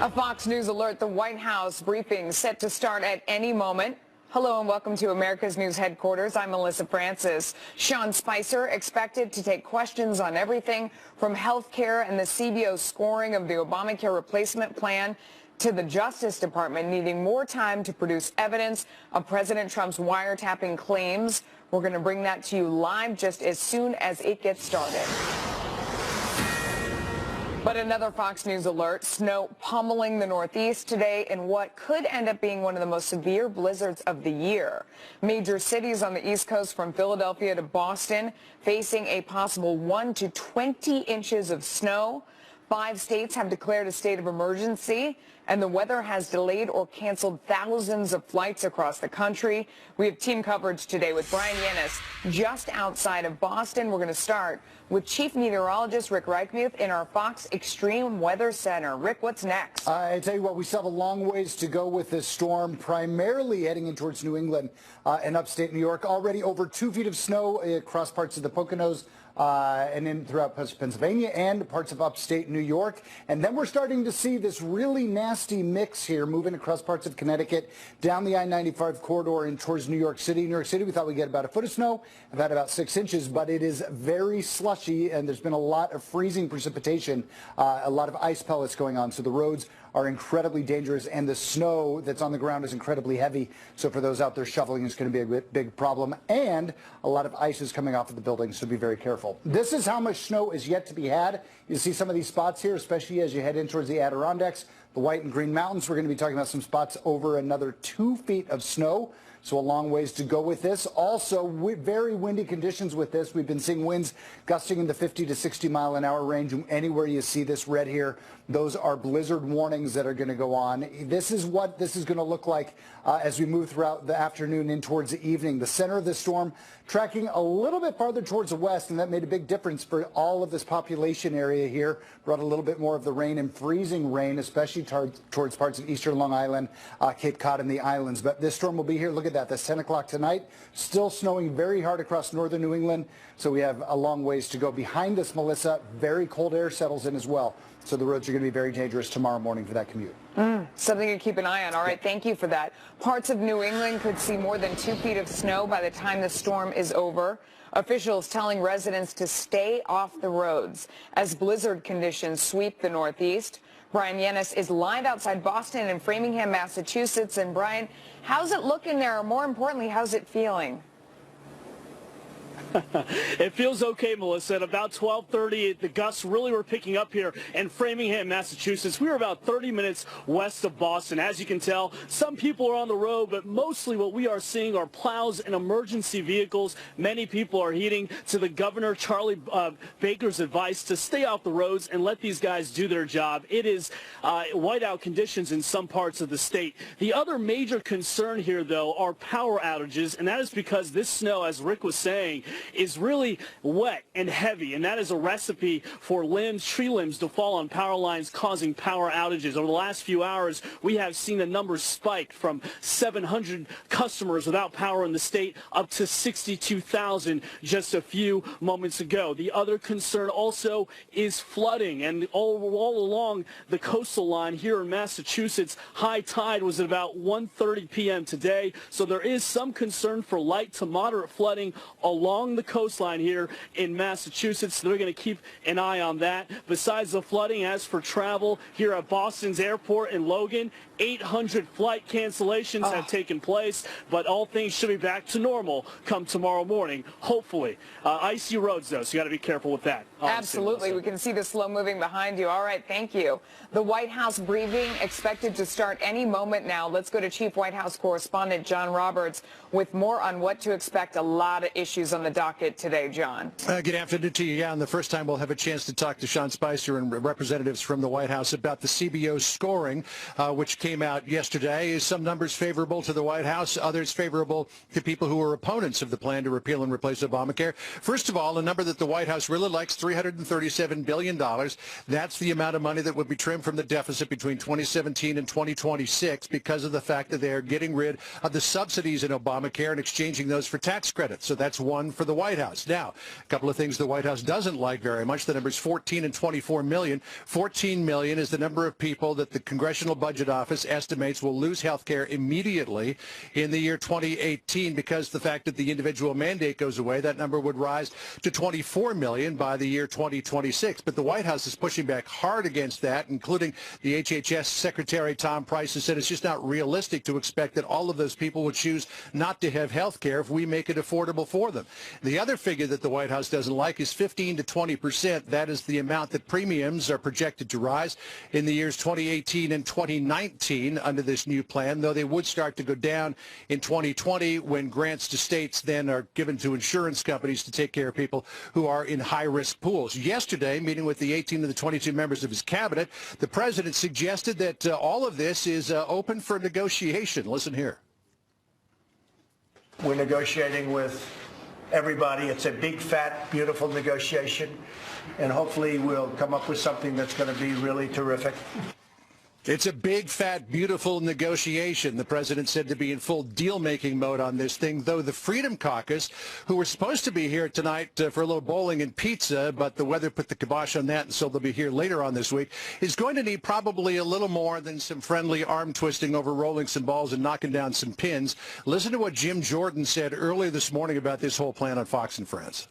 A Fox News alert, the White House briefing set to start at any moment. Hello and welcome to America's News Headquarters. I'm Melissa Francis. Sean Spicer expected to take questions on everything from health care and the CBO scoring of the Obamacare replacement plan to the Justice Department needing more time to produce evidence of President Trump's wiretapping claims. We're going to bring that to you live just as soon as it gets started. But another Fox News alert, snow pummeling the Northeast today in what could end up being one of the most severe blizzards of the year. Major cities on the East Coast from Philadelphia to Boston facing a possible 1 to 20 inches of snow. 5 states have declared a state of emergency, and the weather has delayed or canceled thousands of flights across the country. We have team coverage today with Brian Yanis just outside of Boston. We're going to start with Chief Meteorologist Rick Reichmuth in our Fox Extreme Weather Center. Rick, what's next? I tell you what, we still have a long ways to go with this storm, primarily heading in towards New England and upstate New York. Already over 2 feet of snow across parts of the Poconos and in throughout Pennsylvania and parts of upstate New York. And then we're starting to see this really nasty mix here moving across parts of Connecticut, down the I-95 corridor and towards New York City. New York City, we thought we'd get about 1 foot of snow. I've had about 6 inches, but it is very slushy, and there's been a lot of freezing precipitation, a lot of ice pellets going on. So the roads are incredibly dangerous, and the snow that's on the ground is incredibly heavy. So for those out there shoveling, it's going to be a big problem. And a lot of ice is coming off of the buildings, so be very careful. This is how much snow is yet to be had. You see some of these spots here, especially as you head in towards the Adirondacks, the White and Green Mountains. We're going to be talking about some spots over another 2 feet of snow. So a long ways to go with this. Also, very windy conditions with this. We've been seeing winds gusting in the 50 to 60 mile an hour range. Anywhere you see this red here, those are blizzard warnings that are going to go on. This is what this is going to look like as we move throughout the afternoon in towards the evening. The center of the storm tracking a little bit farther towards the west, and that made a big difference for all of this population area here. Brought a little bit more of the rain and freezing rain, especially towards parts of eastern Long Island, Cape Cod, and the islands. But this storm will be here. Look at that. That's 10 o'clock tonight. Still snowing very hard across northern New England. So we have a long ways to go. Behind us, Melissa, very cold air settles in as well. So the roads are going to be very dangerous tomorrow morning for that commute. Something to keep an eye on. All right, thank you for that. Parts of New England could see more than 2 feet of snow by the time the storm is over. Officials telling residents to stay off the roads as blizzard conditions sweep the Northeast. Brian Yanis is live outside Boston and Framingham, Massachusetts. And Brian, how's it looking there? Or more importantly, how's it feeling? It feels okay, Melissa. At about 12:30, the gusts really were picking up here in Framingham, Massachusetts. We were about 30 minutes west of Boston. As you can tell, some people are on the road, but mostly what we are seeing are plows and emergency vehicles. Many people are heeding to the Governor Charlie Baker's advice to stay off the roads and let these guys do their job. It is whiteout conditions in some parts of the state. The other major concern here, though, are power outages, and that is because this snow, as Rick was saying, is really wet and heavy, and that is a recipe for tree limbs to fall on power lines, causing power outages. Over the last few hours, we have seen the numbers spike from 700 customers without power in the state up to 62,000 just a few moments ago. The other concern also is flooding, and all along the coastal line here in Massachusetts, high tide was at about 1:30 p.m. today, so there is some concern for light to moderate flooding along the coastline here in Massachusetts. They're going to keep an eye on that. Besides the flooding, as for travel here at Boston's airport in Logan, 800 flight cancellations have taken place, but all things should be back to normal come tomorrow morning, hopefully. Icy roads, though, so you got to be careful with that. Absolutely. We can see the slow moving behind you. All right, thank you. The White House briefing expected to start any moment now. Let's go to Chief White House Correspondent John Roberts with more on what to expect. A lot of issues on the docket today, John. Good afternoon to you. Yeah, and the first time we'll have a chance to talk to Sean Spicer and representatives from the White House about the CBO scoring, which came out yesterday. Some numbers favorable to the White House, others favorable to people who are opponents of the plan to repeal and replace Obamacare. First of all, a number that the White House really likes, $337 billion. That's the amount of money that would be trimmed from the deficit between 2017 and 2026 because of the fact that they are getting rid of the subsidies in Obamacare and exchanging those for tax credits. So that's one for the the White House. Now, a couple of things the White House doesn't like very much. The numbers 14 and 24 million. 14 million is the number of people that the Congressional Budget Office estimates will lose health care immediately in the year 2018 because the fact that the individual mandate goes away. That number would rise to 24 million by the year 2026. But the White House is pushing back hard against that, including the HHS Secretary Tom Price, who said it's just not realistic to expect that all of those people would choose not to have health care if we make it affordable for them. The other figure that the White House doesn't like is 15 to 20%. That is the amount that premiums are projected to rise in the years 2018 and 2019 under this new plan, though they would start to go down in 2020 when grants to states then are given to insurance companies to take care of people who are in high-risk pools. Yesterday, meeting with the 18 of the 22 members of his cabinet, the president suggested that all of this is open for negotiation. Listen here. We're negotiating with everybody. It's a big, fat, beautiful negotiation, and hopefully we'll come up with something that's going to be really terrific. It's a big, fat, beautiful negotiation. The president said to be in full deal-making mode on this thing, though the Freedom Caucus, who were supposed to be here tonight for a little bowling and pizza, but the weather put the kibosh on that, and so they'll be here later on this week, is going to need probably a little more than some friendly arm twisting over rolling some balls and knocking down some pins. Listen to what Jim Jordan said earlier this morning about this whole plan on Fox and Friends.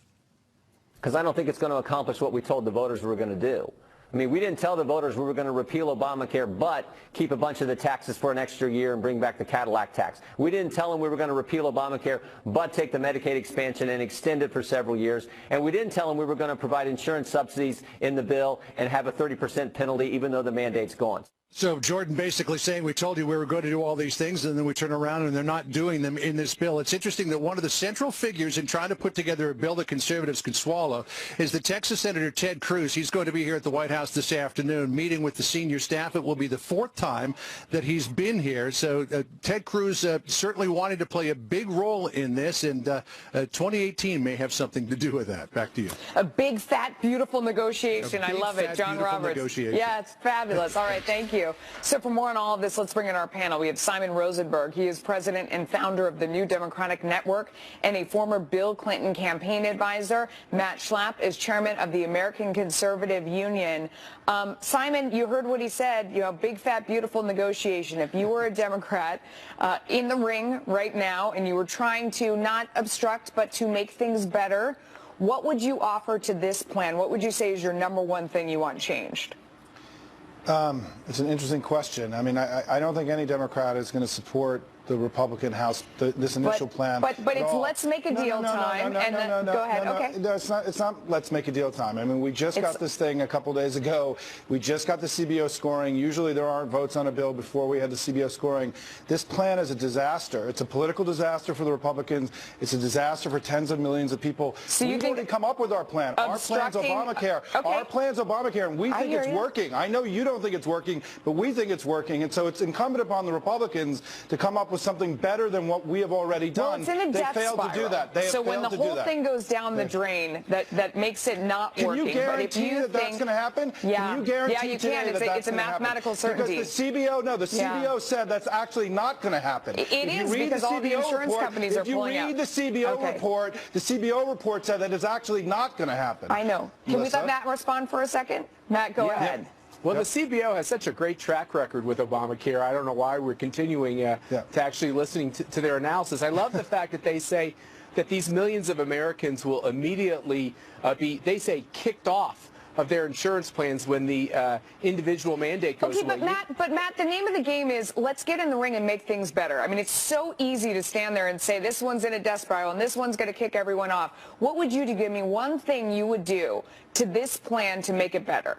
Because I don't think it's going to accomplish what we told the voters we were going to do. I mean, we didn't tell the voters we were going to repeal Obamacare, but keep a bunch of the taxes for an extra year and bring back the Cadillac tax. We didn't tell them we were going to repeal Obamacare, but take the Medicaid expansion and extend it for several years. And we didn't tell them we were going to provide insurance subsidies in the bill and have a 30% penalty, even though the mandate's gone. So Jordan basically saying we told you we were going to do all these things, and then we turn around and they're not doing them in this bill. It's interesting that one of the central figures in trying to put together a bill that conservatives can swallow is the Texas Senator Ted Cruz. He's going to be here at the White House this afternoon meeting with the senior staff. It will be the fourth time that he's been here. So Ted Cruz certainly wanted to play a big role in this, and 2018 may have something to do with that. Back to you. A big, fat, beautiful negotiation. Big, I love fat, it. John Roberts. Negotiation. Yeah, it's fabulous. All right, thank you. So for more on all of this, let's bring in our panel. We have Simon Rosenberg. He is president and founder of the New Democratic Network and a former Bill Clinton campaign advisor. Matt Schlapp is chairman of the American Conservative Union. Simon, you heard what he said, you know, big, fat, beautiful negotiation. If you were a Democrat in the ring right now and you were trying to not obstruct but to make things better, what would you offer to this plan? What would you say is your number one thing you want changed? It's an interesting question. I mean, I don't think any Democrat is going to support the Republican House, this initial plan. But it's let's make a deal time. Go ahead. Okay. No, it's not let's make a deal time. I mean, we just got this thing a couple days ago. We just got the CBO scoring. Usually there aren't votes on a bill before we had the CBO scoring. This plan is a disaster. It's a political disaster for the Republicans. It's a disaster for tens of millions of people. So We've already come up with our plan. Our plan's Obamacare. Okay. Our plan's Obamacare, and we think it's working. I know you don't think it's working, but we think it's working. And so it's incumbent upon the Republicans to come up with something better than what we have already done. Well, it's in a death failed spiral. to do that. They have so when the whole thing goes down the drain, that makes it not working. Can you guarantee that that's going to happen? Yeah. Can you guarantee yeah, you can. It's a mathematical certainty. Because the CBO said that's actually not going to happen. It is because all the insurance companies are pulling out. If you read the CBO report, the CBO report said that it's actually not going to happen. I know. Can we let Matt respond for a second? Matt, go ahead. Well, the CBO has such a great track record with Obamacare. I don't know why we're continuing to actually listening to their analysis. I love the fact that they say that these millions of Americans will immediately be, they say, kicked off of their insurance plans when the individual mandate goes away. But Matt, the name of the game is let's get in the ring and make things better. I mean, it's so easy to stand there and say this one's in a death spiral and this one's going to kick everyone off. What would you do? Give me one thing you would do to this plan to make it better.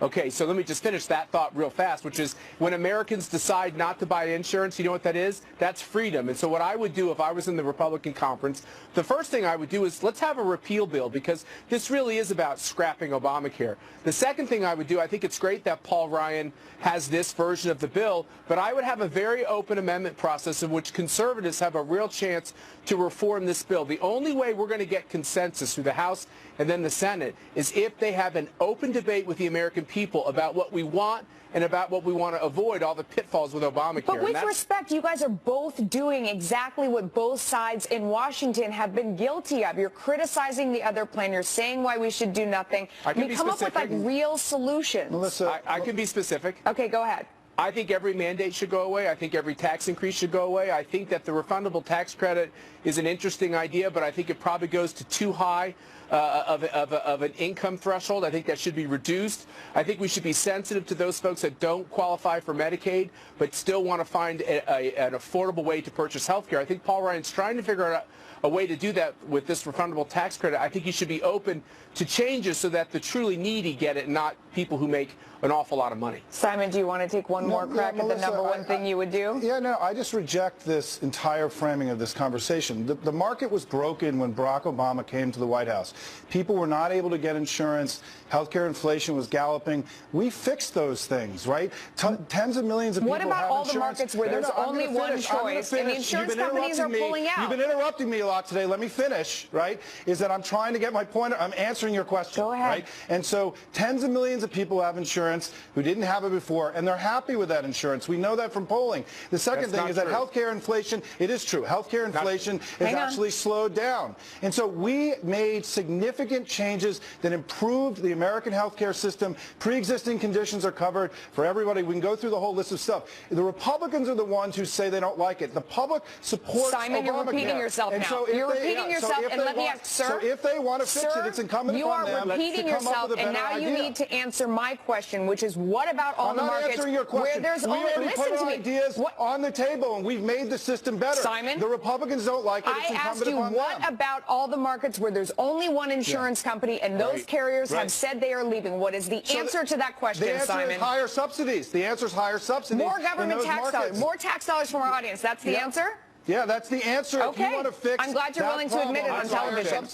Okay, so let me just finish that thought real fast, which is when Americans decide not to buy insurance, you know what that is? That's freedom. And so what I would do if I was in the Republican conference, the first thing I would do is let's have a repeal bill, because this really is about scrapping Obamacare. The second thing I would do, I think it's great that Paul Ryan has this version of the bill, but I would have a very open amendment process in which conservatives have a real chance to reform this bill. The only way we're going to get consensus through the House and then the Senate, is if they have an open debate with the American people about what we want and about what we want to avoid, all the pitfalls with Obamacare. But with respect, you guys are both doing exactly what both sides in Washington have been guilty of. You're criticizing the other plan. You're saying why we should do nothing. Come up with like real solutions. Melissa, I can be specific. Okay, go ahead. I think every mandate should go away. I think every tax increase should go away. I think that the refundable tax credit is an interesting idea, but I think it probably goes to too high of an income threshold. I think that should be reduced. I think we should be sensitive to those folks that don't qualify for Medicaid but still want to find an affordable way to purchase health care. I think Paul Ryan's trying to figure out a way to do that with this refundable tax credit. I think he should be open to changes so that the truly needy get it, not people who make an awful lot of money. Simon, do you want to take one more crack at the number one thing you would do? Yeah, no, I just reject this entire framing of this conversation. The market was broken when Barack Obama came to the White House. People were not able to get insurance. Healthcare inflation was galloping. We fixed those things, right? Tens of millions of people have insurance. What about all the markets where there's only one choice and the insurance companies are pulling out? You've been interrupting me a lot today. Let me finish, right? Is that I'm trying to get my point. I'm answering your question. Go ahead. Right? And so tens of millions of people have insurance who didn't have it before, and they're happy with that insurance. We know that from polling. The second thing is that healthcare inflation, it is true, healthcare inflation is actually slowed down. And so we made significant changes that improved the American healthcare system. Pre-existing conditions are covered for everybody. We can go through the whole list of stuff. The Republicans are the ones who say they don't like it. The public supports Simon, Obamacare. you're repeating yourself and now. So you're repeating yourself, and let me ask, sir. So if they want to fix it, it's incumbent upon them to come up with a better idea. You are repeating yourself, and now you need to answer my question, which is what about all the markets where there's only, listen to me. Ideas on the table, and we've made the system better. Simon, the Republicans don't like it. It's I asked you, what about all the markets where there's only one insurance company and those carriers have said they are leaving? What is the answer to that question, Simon? The answer is higher subsidies. The answer is higher subsidies. More government tax dollars. More tax dollars from our audience. That's the answer? Yeah, that's the answer. Okay. If you want to fix I'm glad you're willing to admit it on television.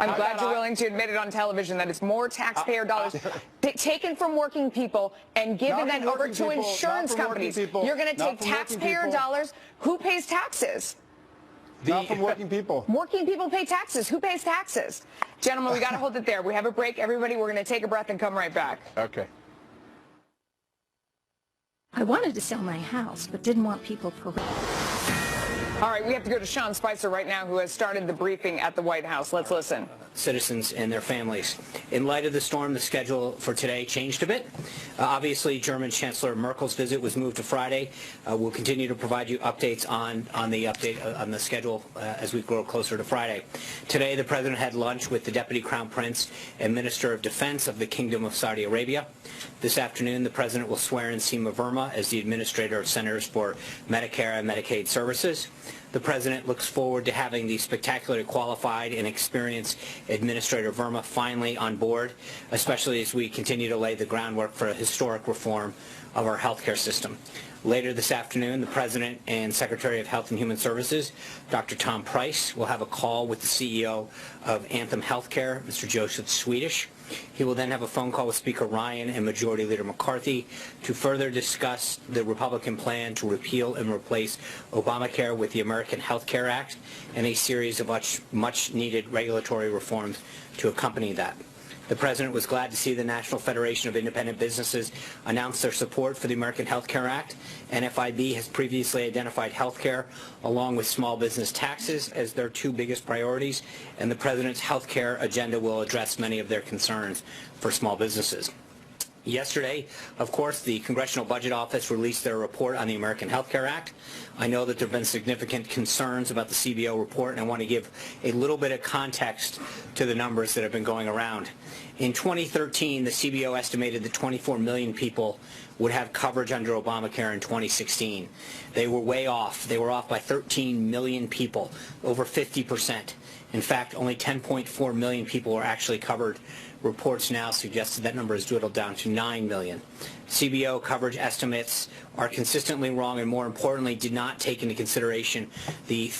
I'm glad you're willing to admit it on television that it's more taxpayer dollars taken from working people and given that over to insurance companies. You're going to take taxpayer dollars. Who pays taxes? Not from working people. Working people pay taxes. Who pays taxes? Gentlemen, we got to hold it there. We have a break. Everybody, we're going to take a breath and come right back. Okay. I wanted to sell my house, but didn't want people All right, we have to go to Sean Spicer right now, who has started the briefing at the White House. Let's listen. Citizens and their families. In light of the storm, the schedule for today changed a bit. Obviously, German Chancellor Merkel's visit was moved to Friday. We'll continue to provide you updates on the schedule as we grow closer to Friday. Today, the President had lunch with the Deputy Crown Prince and Minister of Defense of the Kingdom of Saudi Arabia. This afternoon, the President will swear in Seema Verma as the Administrator of Centers for Medicare and Medicaid Services. The President looks forward to having the spectacularly qualified and experienced Administrator Verma finally on board, especially as we continue to lay the groundwork for a historic reform of our healthcare system. Later this afternoon, the President and Secretary of Health and Human Services, Dr. Tom Price, will have a call with the CEO of Anthem Healthcare, Mr. Joseph Swedish. He will then have a phone call with Speaker Ryan and Majority Leader McCarthy to further discuss the Republican plan to repeal and replace Obamacare with the American Health Care Act and a series of much-needed regulatory reforms to accompany that. The President was glad to see the National Federation of Independent Businesses announce their support for the American Health Care Act. NFIB has previously identified health care along with small business taxes as their two biggest priorities, and the President's health care agenda will address many of their concerns for small businesses. Yesterday, of course, the Congressional Budget Office released their report on the American Health Care Act. I know that there have been significant concerns about the CBO report, and I want to give a little bit of context to the numbers that have been going around. In 2013, the CBO estimated that 24 million people would have coverage under Obamacare in 2016. They were way off. They were off by 13 million people, over 50%. In fact, only 10.4 million people were actually covered. Reports now suggest that number has dwindled down to 9 million. CBO coverage estimates are consistently wrong and, more importantly, did not take into consideration the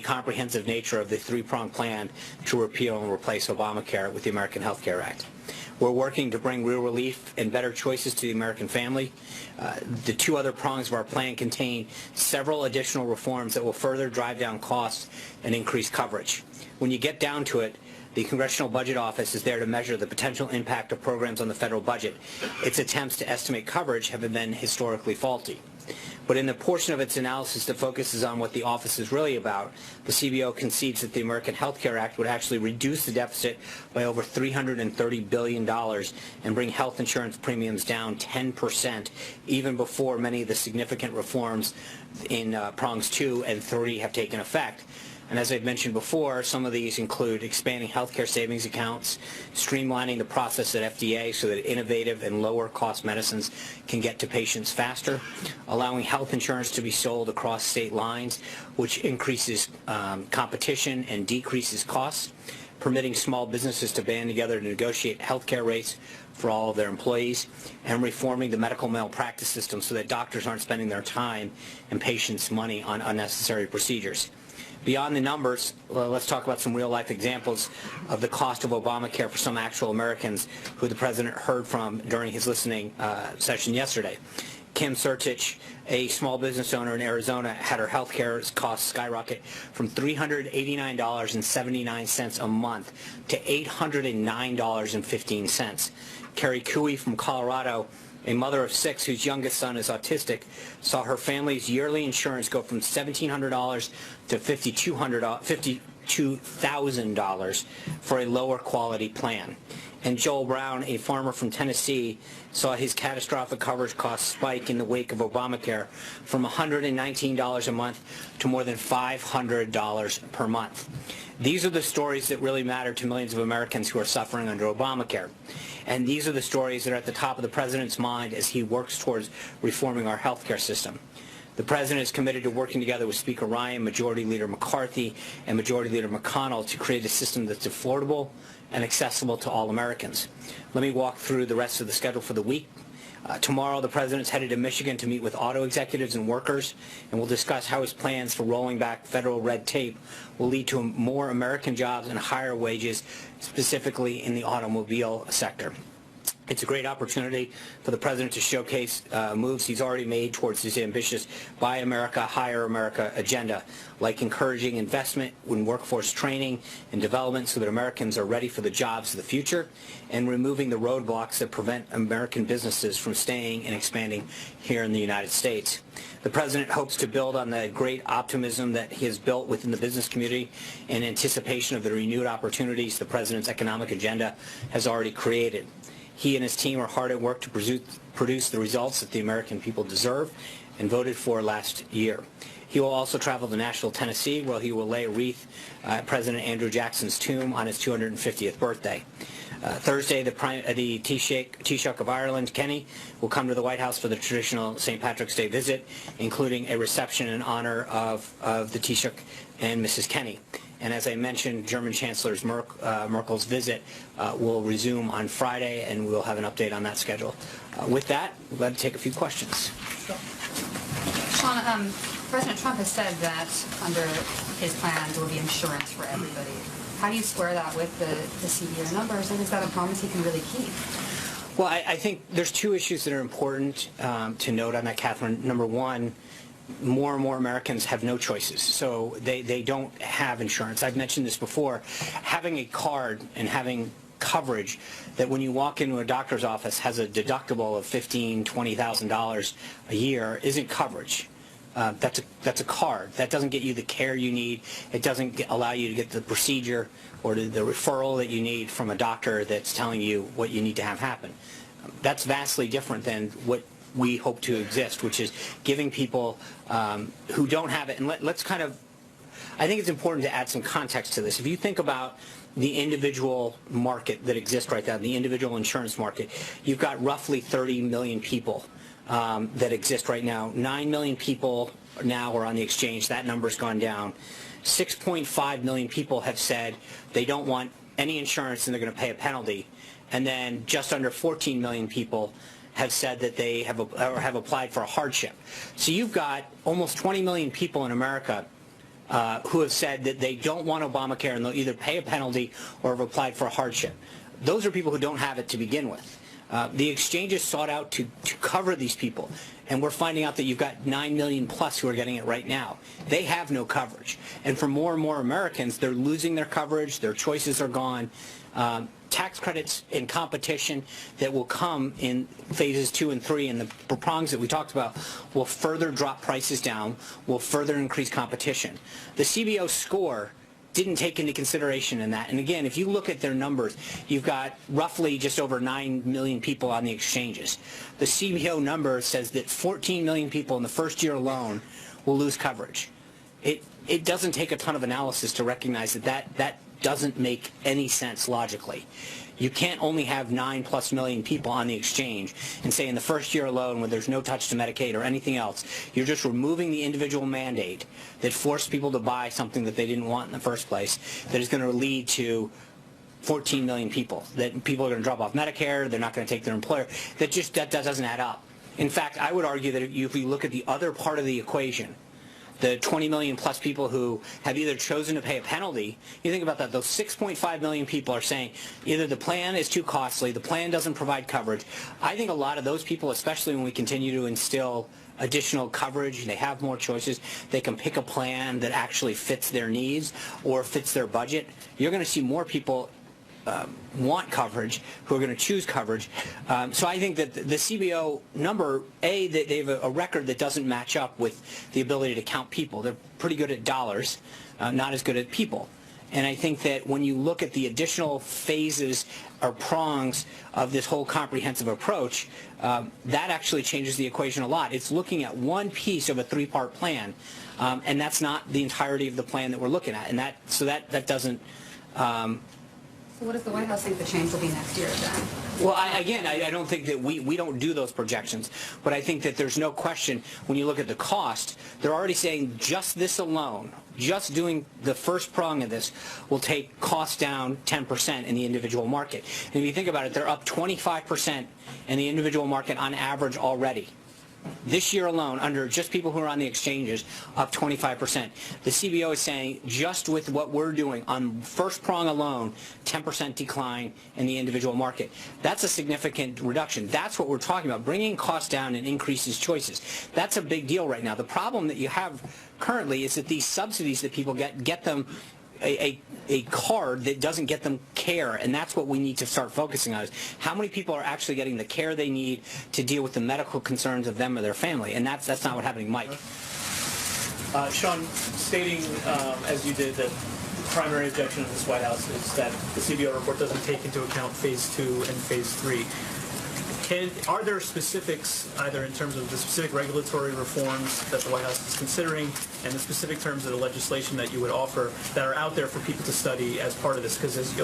comprehensive nature of the three-pronged plan to repeal and replace Obamacare with the American Health Care Act. We're working to bring real relief and better choices to the American family. The two other prongs of our plan contain several additional reforms that will further drive down costs and increase coverage. When you get down to it, The Congressional Budget Office is there to measure the potential impact of programs on the federal budget. Its attempts to estimate coverage have been historically faulty. But in the portion of its analysis that focuses on what the office is really about, the CBO concedes that the American Health Care Act would actually reduce the deficit by over $330 billion and bring health insurance premiums down 10%, even before many of the significant reforms in prongs 2 and 3 have taken effect. And as I've mentioned before, some of these include expanding healthcare savings accounts, streamlining the process at FDA so that innovative and lower-cost medicines can get to patients faster, allowing health insurance to be sold across state lines, which increases competition and decreases costs, permitting small businesses to band together to negotiate healthcare rates for all of their employees, and reforming the medical malpractice system so that doctors aren't spending their time and patients' money on unnecessary procedures. Beyond the numbers, let's talk about some real-life examples of the cost of Obamacare for some actual Americans who the President heard from during his listening session yesterday. Kim Sertich, a small business owner in Arizona, had her health care costs skyrocket from $389.79 a month to $809.15. Carrie Cooey from Colorado, a mother of 6 whose youngest son is autistic, saw her family's yearly insurance go from $1,700 to $52,000 for a lower quality plan. And Joel Brown, a farmer from Tennessee, saw his catastrophic coverage costs spike in the wake of Obamacare from $119 a month to more than $500 per month. These are the stories that really matter to millions of Americans who are suffering under Obamacare. And these are the stories that are at the top of the President's mind as he works towards reforming our health care system. The President is committed to working together with Speaker Ryan, Majority Leader McCarthy, and Majority Leader McConnell to create a system that's affordable and accessible to all Americans. Let me walk through the rest of the schedule for the week. Tomorrow, the President's headed to Michigan to meet with auto executives and workers, and we'll discuss how his plans for rolling back federal red tape will lead to more American jobs and higher wages, specifically in the automobile sector. It's a great opportunity for the President to showcase moves he's already made towards his ambitious Buy America, Hire America agenda, like encouraging investment in workforce training and development so that Americans are ready for the jobs of the future, and removing the roadblocks that prevent American businesses from staying and expanding here in the United States. The President hopes to build on the great optimism that he has built within the business community in anticipation of the renewed opportunities the President's economic agenda has already created. He and his team are hard at work to produce the results that the American people deserve and voted for last year. He will also travel to Nashville, Tennessee, where he will lay a wreath at President Andrew Jackson's tomb on his 250th birthday. Thursday, the Taoiseach of Ireland, Kenny, will come to the White House for the traditional St. Patrick's Day visit, including a reception in honor of the Taoiseach and Mrs. Kenny. And as I mentioned, German Chancellor Merkel's visit will resume on Friday, and we'll have an update on that schedule. With that, we're glad to take a few questions. Sean, President Trump has said that under his plan there will be insurance for everybody. How do you square that with the CBO numbers, and is that a promise he can really keep? Well, I think there's two issues that are important to note on that, Catherine. Number one, more and more Americans have no choices, so they don't have insurance. I've mentioned this before. Having a card and having coverage that when you walk into a doctor's office has a deductible of $15,000, $20,000 a year isn't coverage. That's a card. That doesn't get you the care you need. It doesn't allow you to get the procedure or the referral that you need from a doctor that's telling you what you need to have happen. That's vastly different than what we hope to exist, which is giving people who don't have it. And let's kind of, I think it's important to add some context to this. If you think about the individual market that exists right now, the individual insurance market, you've got roughly 30 million people that exist right now. 9 million people now are on the exchange. That number's gone down. 6.5 million people have said they don't want any insurance and they're going to pay a penalty. And then just under 14 million people have said that they have applied for a hardship. So you've got almost 20 million people in America who have said that they don't want Obamacare and they'll either pay a penalty or have applied for a hardship. Those are people who don't have it to begin with. The exchanges sought out to cover these people, and we're finding out that you've got 9 million plus who are getting it right now. They have no coverage, and for more and more Americans, they're losing their coverage, their choices are gone. Tax credits and competition that will come in phases 2 and 3 and the prongs that we talked about will further drop prices down, will further increase competition. The CBO score didn't take into consideration in that. And again, if you look at their numbers, you've got roughly just over 9 million people on the exchanges. The CBO number says that 14 million people in the first year alone will lose coverage. It doesn't take a ton of analysis to recognize that doesn't make any sense logically. You can't only have 9+ million people on the exchange and say in the first year alone when there's no touch to Medicaid or anything else, you're just removing the individual mandate that forced people to buy something that they didn't want in the first place, that is going to lead to 14 million people, that people are going to drop off Medicare, they're not going to take their employer. That doesn't add up. In fact, I would argue that if you look at the other part of the equation, the 20 million plus people who have either chosen to pay a penalty, you think about that, those 6.5 million people are saying either the plan is too costly, the plan doesn't provide coverage. I think a lot of those people, especially when we continue to instill additional coverage, they have more choices, they can pick a plan that actually fits their needs or fits their budget, you're going to see more people want coverage, who are going to choose coverage. So I think that the CBO number, they have a record that doesn't match up with the ability to count people. They're pretty good at dollars, not as good at people. And I think that when you look at the additional phases or prongs of this whole comprehensive approach, that actually changes the equation a lot. It's looking at one piece of a 3-part plan, and that's not the entirety of the plan that we're looking at. And that doesn't... So what does the White House think the change will be next year then? Well, I don't think that we don't do those projections, but I think that there's no question when you look at the cost, they're already saying just this alone, just doing the first prong of this will take costs down 10% in the individual market. And if you think about it, they're up 25% in the individual market on average already. This year alone, under just people who are on the exchanges, up 25%. The CBO is saying just with what we're doing on first prong alone, 10% decline in the individual market. That's a significant reduction. That's what we're talking about. Bringing costs down and increases choices. That's a big deal right now. The problem that you have currently is that these subsidies that people get them a card that doesn't get them care, and that's what we need to start focusing on, is how many people are actually getting the care they need to deal with the medical concerns of them or their family, and that's not what's happening. Mike. Sean, stating, as you did, that the primary objection of this White House is that the CBO report doesn't take into account Phase 2 and Phase 3. Are there specifics, either in terms of the specific regulatory reforms that the White House is considering and the specific terms of the legislation that you would offer that are out there for people to study as part of this? Because as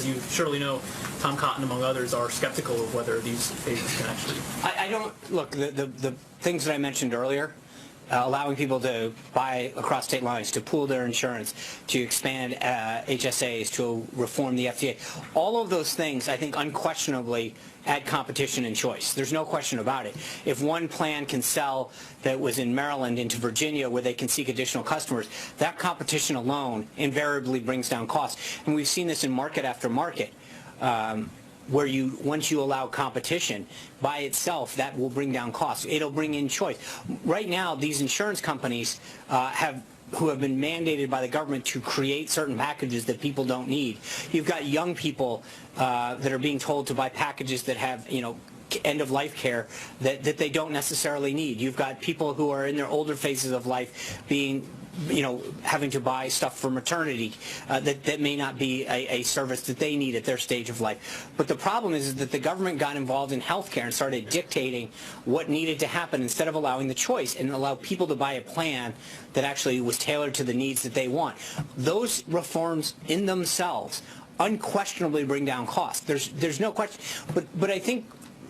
you surely know, Tom Cotton, among others, are skeptical of whether these phases can actually... I don't... Look, the things that I mentioned earlier, allowing people to buy across state lines, to pool their insurance, to expand HSAs, to reform the FDA, all of those things, I think, unquestionably add competition and choice. There's no question about it. If one plan can sell that was in Maryland into Virginia where they can seek additional customers, that competition alone invariably brings down costs. And we've seen this in market after market. Where once you allow competition by itself, that will bring down costs. It'll bring in choice. Right now, these insurance companies who have been mandated by the government to create certain packages that people don't need. You've got young people that are being told to buy packages that have, end-of-life care that they don't necessarily need. You've got people who are in their older phases of life being having to buy stuff for maternity that may not be a service that they need at their stage of life. But the problem is that the government got involved in healthcare and started dictating what needed to happen instead of allowing the choice and allow people to buy a plan that actually was tailored to the needs that they want. Those reforms in themselves unquestionably bring down costs. There's no question. But I think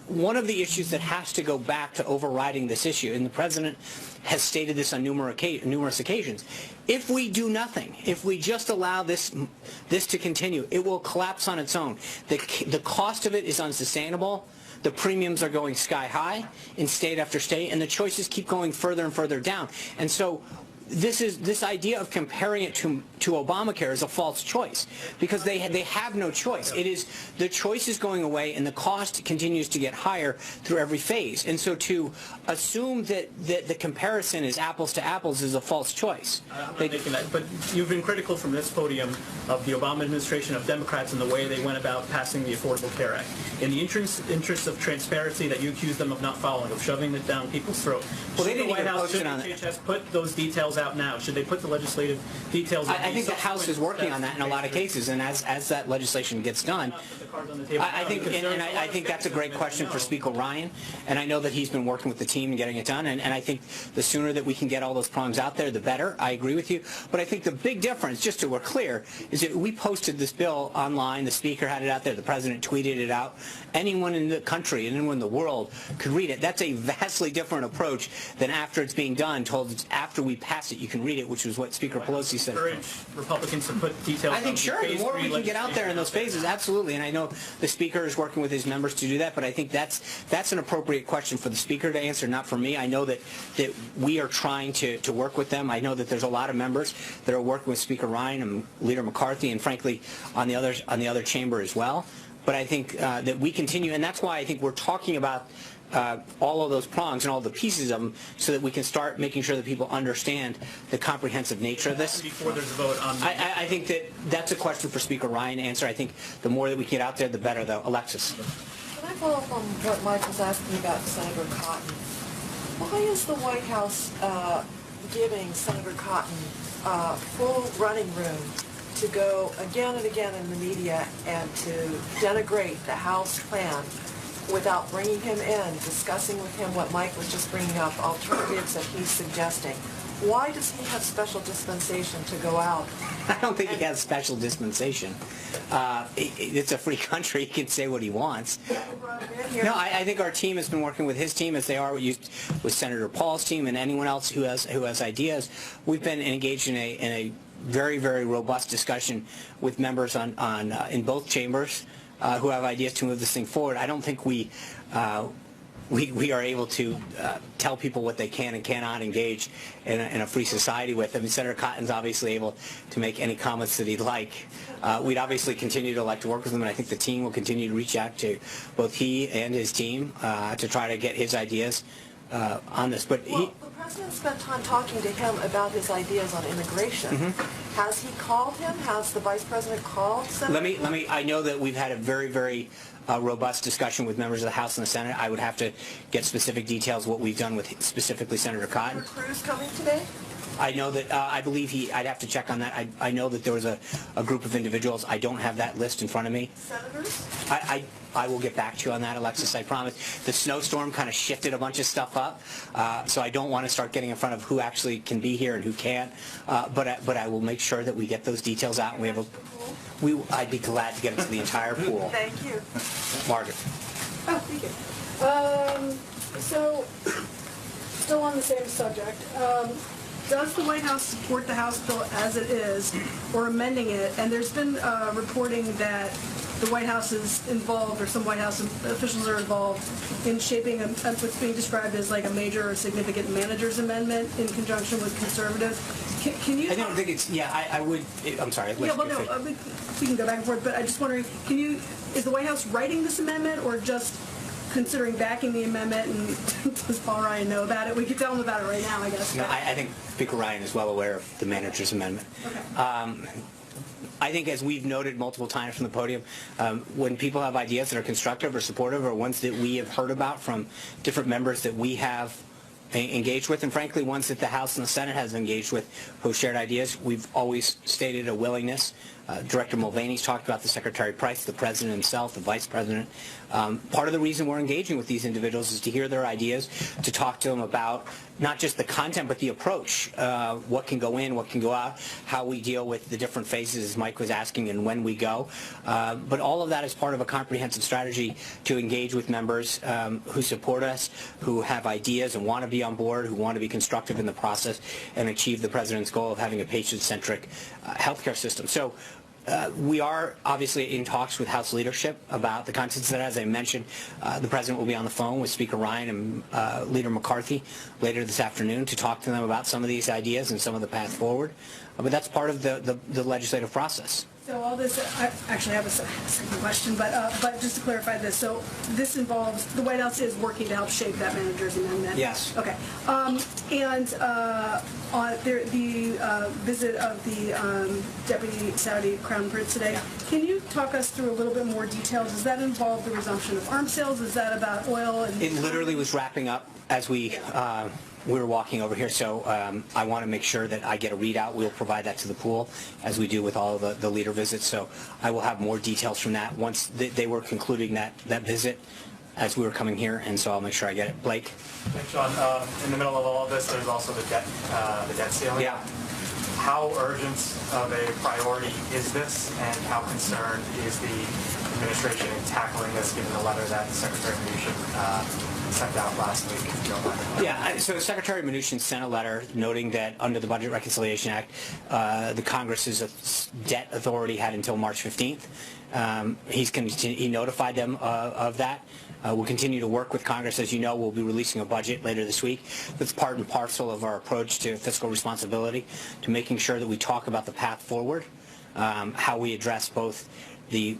one of the issues that has to go back to overriding this issue, and the President has stated this on numerous occasions, if we do nothing, if we just allow this to continue, it will collapse on its own. The cost of it is unsustainable. The premiums are going sky high in state after state, and the choices keep going further and further down. And so this idea of comparing it to Obamacare is a false choice, because they have no choice. It is, the choice is going away and the cost continues to get higher through every phase. And so to assume that the comparison is apples to apples is a false choice. I'm not making that, but you've been critical from this podium of the Obama administration, of Democrats, and the way they went about passing the Affordable Care Act. In the interest of transparency that you accuse them of not following, of shoving it down people's throat, well, should the White House, should HHS put those details out now? Should they put the legislative details out? I think the House is working on that in a lot of cases, and as that legislation gets done, I think that's a great question for Speaker Ryan, and I know that he's been working with the team and getting it done, and I think the sooner that we can get all those prongs out there, the better. I agree with you, but I think the big difference, just so we're clear, is that we posted this bill online, the Speaker had it out there, the President tweeted it out, anyone in the country, anyone in the world could read it. That's a vastly different approach than after it's being done, told after we pass it you can read it, which was what Speaker Pelosi said. Encourage Republicans to put details. I think sure, the more we can get out there in those phases, absolutely, and I know the Speaker is working with his members to do that, but I think that's an appropriate question for the Speaker to answer, not for me. I know that we are trying to work with them. I know that there's a lot of members that are working with Speaker Ryan and Leader McCarthy, and frankly on the other chamber as well. But I think that we continue, and that's why I think we're talking about all of those prongs and all the pieces of them, so that we can start making sure that people understand the comprehensive nature of this. Before there's a vote on. I think that's a question for Speaker Ryan to answer. I think the more that we get out there, the better, though. Alexis. Can I follow up on what Mike was asking about Senator Cotton? Why is the White House giving Senator Cotton full running room to go again and again in the media and to denigrate the House plan without bringing him in, discussing with him what Mike was just bringing up, alternatives that he's suggesting? Why does he have special dispensation to go out? I don't think he has special dispensation. It's a free country. He can say what he wants. No, I think our team has been working with his team, as they are with Senator Paul's team and anyone else who has ideas. We've been engaged in a very, very robust discussion with members in both chambers who have ideas to move this thing forward. I don't think we are able to tell people what they can and cannot engage in a free society with. I mean, Senator Cotton's obviously able to make any comments that he'd like. We'd obviously continue to like to work with him, and I think the team will continue to reach out to both he and his team to try to get his ideas on this. But the President spent time talking to him about his ideas on immigration. Mm-hmm. Has he called him? Has the Vice President called Senator? Let me. I know that we've had a very, very robust discussion with members of the House and the Senate. I would have to get specific details of what we've done with specifically Senator Cotton. Is Cruz coming today? I know that, I believe I'd have to check on that. I know that there was a group of individuals. I don't have that list in front of me. Senators? I will get back to you on that, Alexis, I promise. The snowstorm kind of shifted a bunch of stuff up, so I don't want to start getting in front of who actually can be here and who can't. But I will make sure that we get those details out. And we have I'd be glad to get into the entire pool. Thank you. Margaret. Oh, thank you. So, still on the same subject. Does the White House support the House bill as it is, or amending it? And there's been reporting that the White House is involved, or some White House officials are involved in shaping what's being described as like a major or significant manager's amendment in conjunction with conservatives. Can you? I don't think it's. Yeah, I would. I'm sorry. Yeah, well, no, we can go back and forth, but I'm just wondering, is the White House writing this amendment, or just considering backing the amendment, and does Paul Ryan know about it? We could tell him about it right now, I guess. No, I think Speaker Ryan is well aware of the manager's amendment. Okay. I think, as we've noted multiple times from the podium, when people have ideas that are constructive or supportive, or ones that we have heard about from different members that we have engaged with, and frankly ones that the House and the Senate has engaged with who shared ideas, we've always stated a willingness. Director Mulvaney's talked about the Secretary Price, the President himself, the Vice President. Part of the reason we're engaging with these individuals is to hear their ideas, to talk to them about not just the content but the approach, what can go in, what can go out, how we deal with the different phases, as Mike was asking, and when we go. But all of that is part of a comprehensive strategy to engage with members who support us, who have ideas and want to be on board, who want to be constructive in the process and achieve the President's goal of having a patient-centric healthcare system. So We are obviously in talks with House leadership about the contents of that. As I mentioned, the President will be on the phone with Speaker Ryan and Leader McCarthy later this afternoon to talk to them about some of these ideas and some of the path forward. But that's part of the legislative process. So all this, I actually have a second question, but just to clarify this, so this involves, the White House is working to help shape that manager's amendment? Yes. Okay. And on the visit of the Deputy Saudi Crown Prince today, can you talk us through a little bit more detail? Does that involve the resumption of arms sales? Is that about oil? It literally was wrapping up as we were walking over here, so I want to make sure that I get a readout. We'll provide that to the pool, as we do with all of the leader visits, so I will have more details from that once they were concluding that visit as we were coming here, and so I'll make sure I get it. Blake? Thanks, Sean. In the middle of all of this, there's also the debt ceiling. Yeah. How urgent of a priority is this, and how concerned is the administration in tackling this, given the letter that Secretary Mnuchin sent out last week? If you don't mind. Yeah, so Secretary Mnuchin sent a letter noting that under the Budget Reconciliation Act, the Congress's debt authority had until March 15th. He notified them of that. We'll continue to work with Congress. As you know, we'll be releasing a budget later this week. That's part and parcel of our approach to fiscal responsibility, to making sure that we talk about the path forward, how we address both the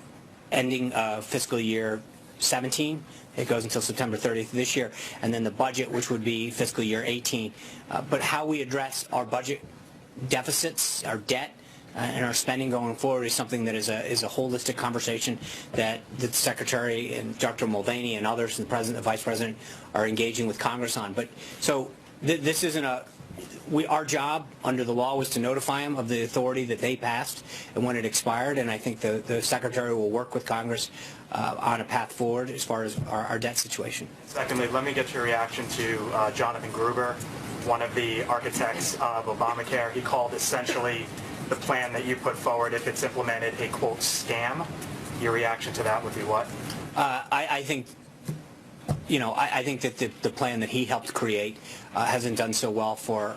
ending of fiscal year 17, it goes until September 30th this year, and then the budget, which would be fiscal year 18. But how we address our budget deficits, our debt, and our spending going forward is something that is a holistic conversation that the Secretary and Dr. Mulvaney and others, and the President, the Vice President, are engaging with Congress on. But so this isn't our job under the law was to notify them of the authority that they passed and when it expired, and I think the Secretary will work with Congress on a path forward as far as our debt situation. Secondly, let me get your reaction to Jonathan Gruber, one of the architects of Obamacare. He called essentially the plan that you put forward, if it's implemented, a, quote, scam. Your reaction to that would be what? I think that the plan that he helped create hasn't done so well for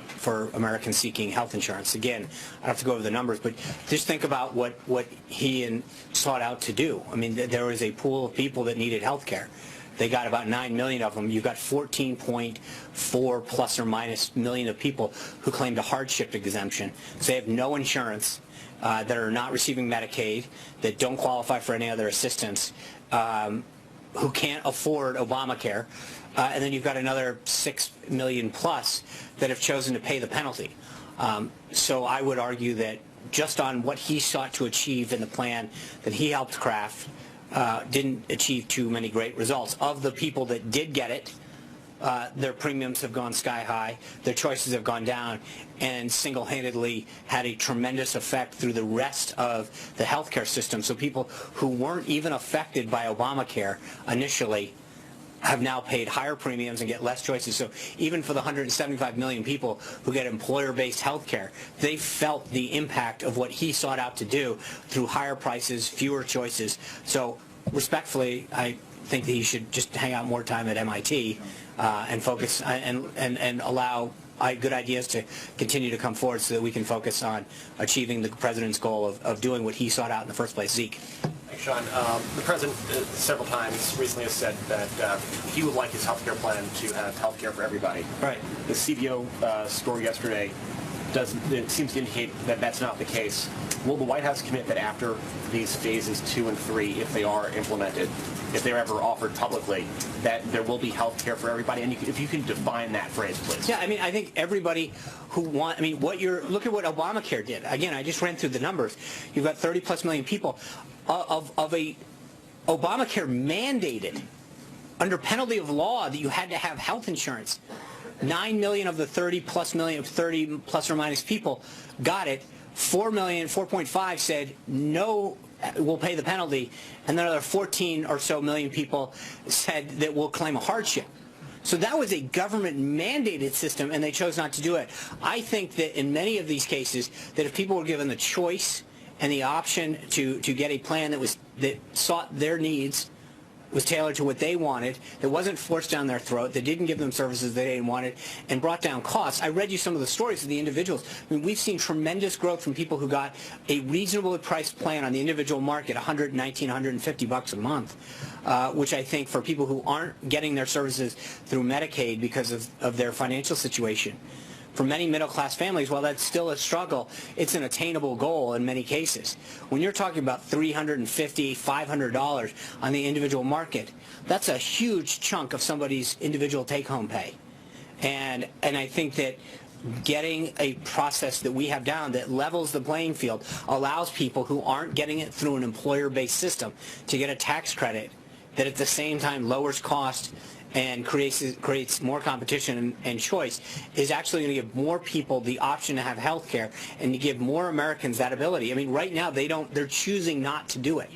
Americans seeking health insurance. Again, I have to go over the numbers, but just think about what he sought out to do. I mean, there was a pool of people that needed health care. They got about 9 million of them. You've got 14.4 plus or minus million of people who claimed a hardship exemption. So they have no insurance, that are not receiving Medicaid, that don't qualify for any other assistance, who can't afford Obamacare, and then you've got another 6 million plus that have chosen to pay the penalty. So I would argue that just on what he sought to achieve in the plan that he helped craft, didn't achieve too many great results. Of the people that did get it, their premiums have gone sky high, their choices have gone down, and single-handedly had a tremendous effect through the rest of the healthcare system. So people who weren't even affected by Obamacare initially have now paid higher premiums and get less choices. So even for the 175 million people who get employer-based health care, they felt the impact of what he sought out to do through higher prices, fewer choices. So respectfully, I think that he should just hang out more time at MIT and focus and allow good ideas to continue to come forward so that we can focus on achieving the President's goal of doing what he sought out in the first place. Zeke. Thanks, Sean. The President several times recently has said that he would like his health care plan to have health care for everybody. Right. The CBO score yesterday seems to indicate that that's not the case. Will the White House commit that after these phases 2 and 3, if they are implemented, if they're ever offered publicly, that there will be health care for everybody? And if you can define that phrase, please. Yeah, I mean, I think everybody who look at what Obamacare did. Again, I just ran through the numbers. You've got 30 plus million people of a Obamacare mandated under penalty of law that you had to have health insurance. 9 million of the 30 plus or minus people got it. 4.5 said no, we'll pay the penalty, and then another 14 or so million people said that we'll claim a hardship. So that was a government-mandated system, and they chose not to do it. I think that in many of these cases, that if people were given the choice and the option to get a plan that sought their needs, was tailored to what they wanted, that wasn't forced down their throat, that didn't give them services they didn't wanted, and brought down costs. I read you some of the stories of the individuals. I mean, we've seen tremendous growth from people who got a reasonably priced plan on the individual market, $119, $150 a month, which I think for people who aren't getting their services through Medicaid because of their financial situation, for many middle-class families, while that's still a struggle, it's an attainable goal in many cases. When you're talking about $350, $500 on the individual market, that's a huge chunk of somebody's individual take-home pay. And I think that getting a process that we have down that levels the playing field, allows people who aren't getting it through an employer-based system to get a tax credit that at the same time lowers cost and creates more competition and choice, is actually going to give more people the option to have health care and to give more Americans that ability. I mean, right now th're choosing not to do it.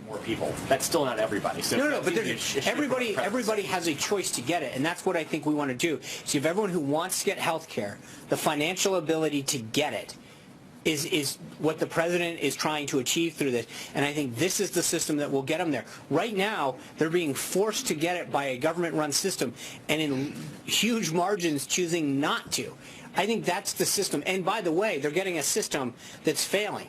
More people. That's still not everybody. So no, but everybody has a choice to get it, and that's what I think we want to do. So you have everyone who wants to get health care, the financial ability to get it is what the president is trying to achieve through this, and I think this is the system that will get them there. Right now, they're being forced to get it by a government-run system, and in huge margins choosing not to. I think that's the system, and by the way, they're getting a system that's failing,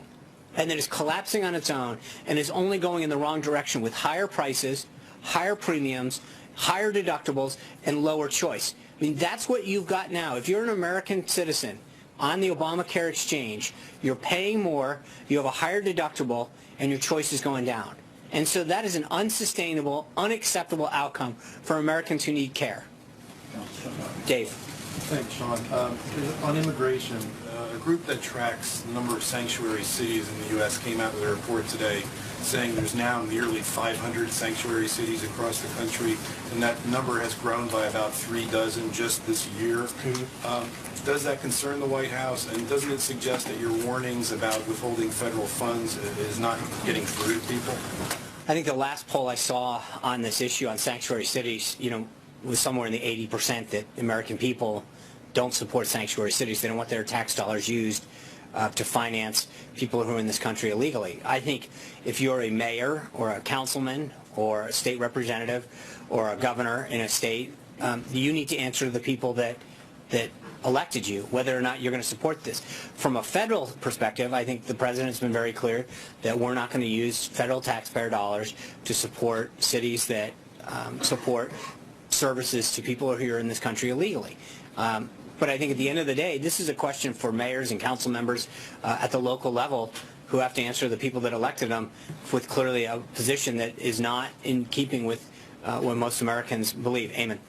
and that is collapsing on its own, and is only going in the wrong direction with higher prices, higher premiums, higher deductibles, and lower choice. I mean, that's what you've got now. If you're an American citizen on the Obamacare exchange, you're paying more, you have a higher deductible, and your choice is going down. And so that is an unsustainable, unacceptable outcome for Americans who need care. Dave. Thanks, Sean. On immigration, a group that tracks the number of sanctuary cities in the U.S. came out with a report today saying there's now nearly 500 sanctuary cities across the country, and that number has grown by about 36 just this year. Does that concern the White House, and doesn't it suggest that your warnings about withholding federal funds is not getting through to people? I think the last poll I saw on this issue on sanctuary cities, was somewhere in the 80% that American people don't support sanctuary cities. They don't want their tax dollars used to finance people who are in this country illegally. I think if you're a mayor or a councilman or a state representative or a governor in a state, you need to answer to the people that elected you, whether or not you're going to support this. From a federal perspective, I think the president's been very clear that we're not going to use federal taxpayer dollars to support cities that support services to people who are here in this country illegally. But I think at the end of the day, this is a question for mayors and council members at the local level who have to answer the people that elected them with clearly a position that is not in keeping with what most Americans believe. Eamon.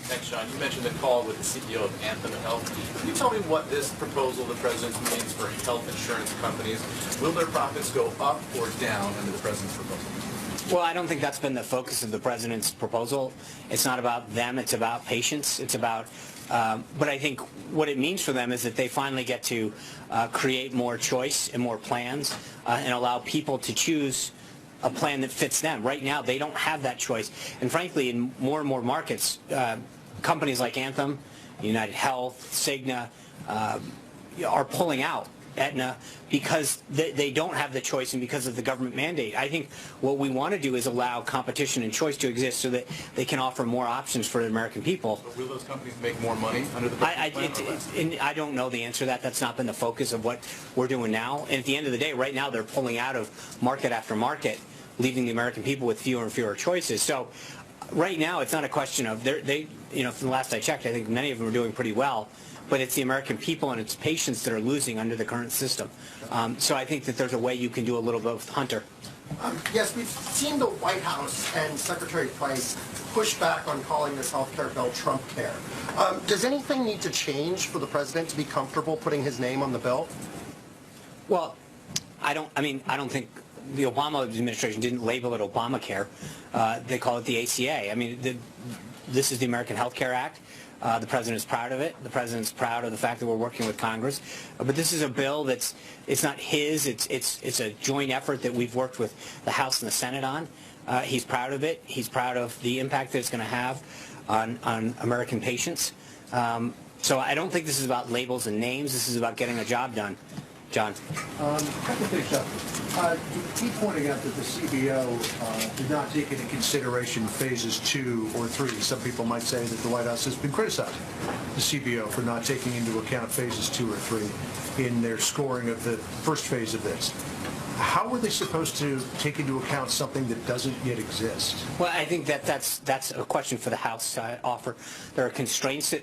Thanks, Sean. You mentioned the call with the CEO of Anthem Health. Can you tell me what this proposal the president means for health insurance companies? Will their profits go up or down under the president's proposal? Well, I don't think that's been the focus of the president's proposal. It's not about them. It's about patients. It's about, but I think what it means for them is that they finally get to create more choice and more plans and allow people to choose a plan that fits them. Right now, they don't have that choice. And frankly, in more and more markets, companies like Anthem, United Health, Cigna are pulling out. Aetna, because they don't have the choice and because of the government mandate. I think what we want to do is allow competition and choice to exist so that they can offer more options for the American people. But will those companies make more money under the plan? I don't know the answer to that. That's not been the focus of what we're doing now. And at the end of the day, right now, they're pulling out of market after market, leaving the American people with fewer and fewer choices. So right now, it's not a question of, from the last I checked, I think many of them are doing pretty well. But it's the American people and its patients that are losing under the current system. So I think that there's a way you can do a little bit with Hunter. Yes, we've seen the White House and Secretary Price push back on calling this health care bill Trump care. Does anything need to change for the president to be comfortable putting his name on the bill? Well, I don't think the Obama administration didn't label it Obamacare. They call it the ACA. I mean, this is the American Health Care Act. The president is proud of it. The president's proud of the fact that we're working with Congress. But this is a bill it's not his. It's a joint effort that we've worked with the House and the Senate on. He's proud of it. He's proud of the impact that it's going to have on American patients. So I don't think this is about labels and names. This is about getting a job done. John. A couple of things, John. Keep pointing out that the CBO did not take into consideration phases 2 or 3. Some people might say that the White House has been criticizing the CBO for not taking into account phases 2 or 3 in their scoring of the first phase of this. How were they supposed to take into account something that doesn't yet exist? Well, I think that's a question for the House to offer. There are constraints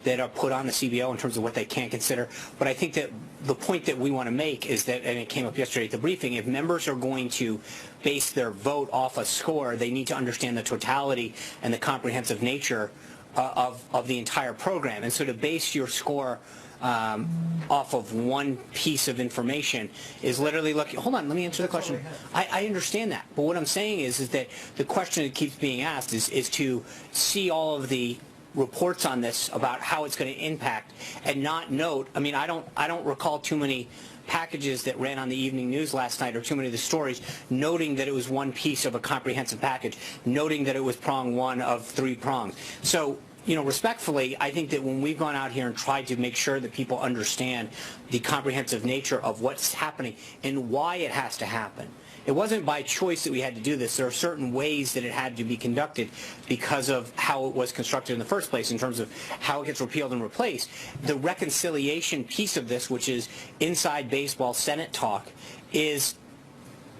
that are put on the CBO in terms of what they can consider. But I think that the point that we want to make is that, and it came up yesterday at the briefing, if members are going to base their vote off a score, they need to understand the totality and the comprehensive nature of the entire program. And so to base your score off of one piece of information is literally looking. Hold on, let me answer the question. I understand that, but what I'm saying is that the question that keeps being asked is to see all of the reports on this about how it's going to impact and not note. I mean, I don't recall too many packages that ran on the evening news last night or too many of the stories noting that it was one piece of a comprehensive package, noting that it was prong one of 3 prongs. So, you know, respectfully, I think that when we've gone out here and tried to make sure that people understand the comprehensive nature of what's happening and why it has to happen, it wasn't by choice that we had to do this. There are certain ways that it had to be conducted because of how it was constructed in the first place in terms of how it gets repealed and replaced. The reconciliation piece of this, which is inside baseball Senate talk,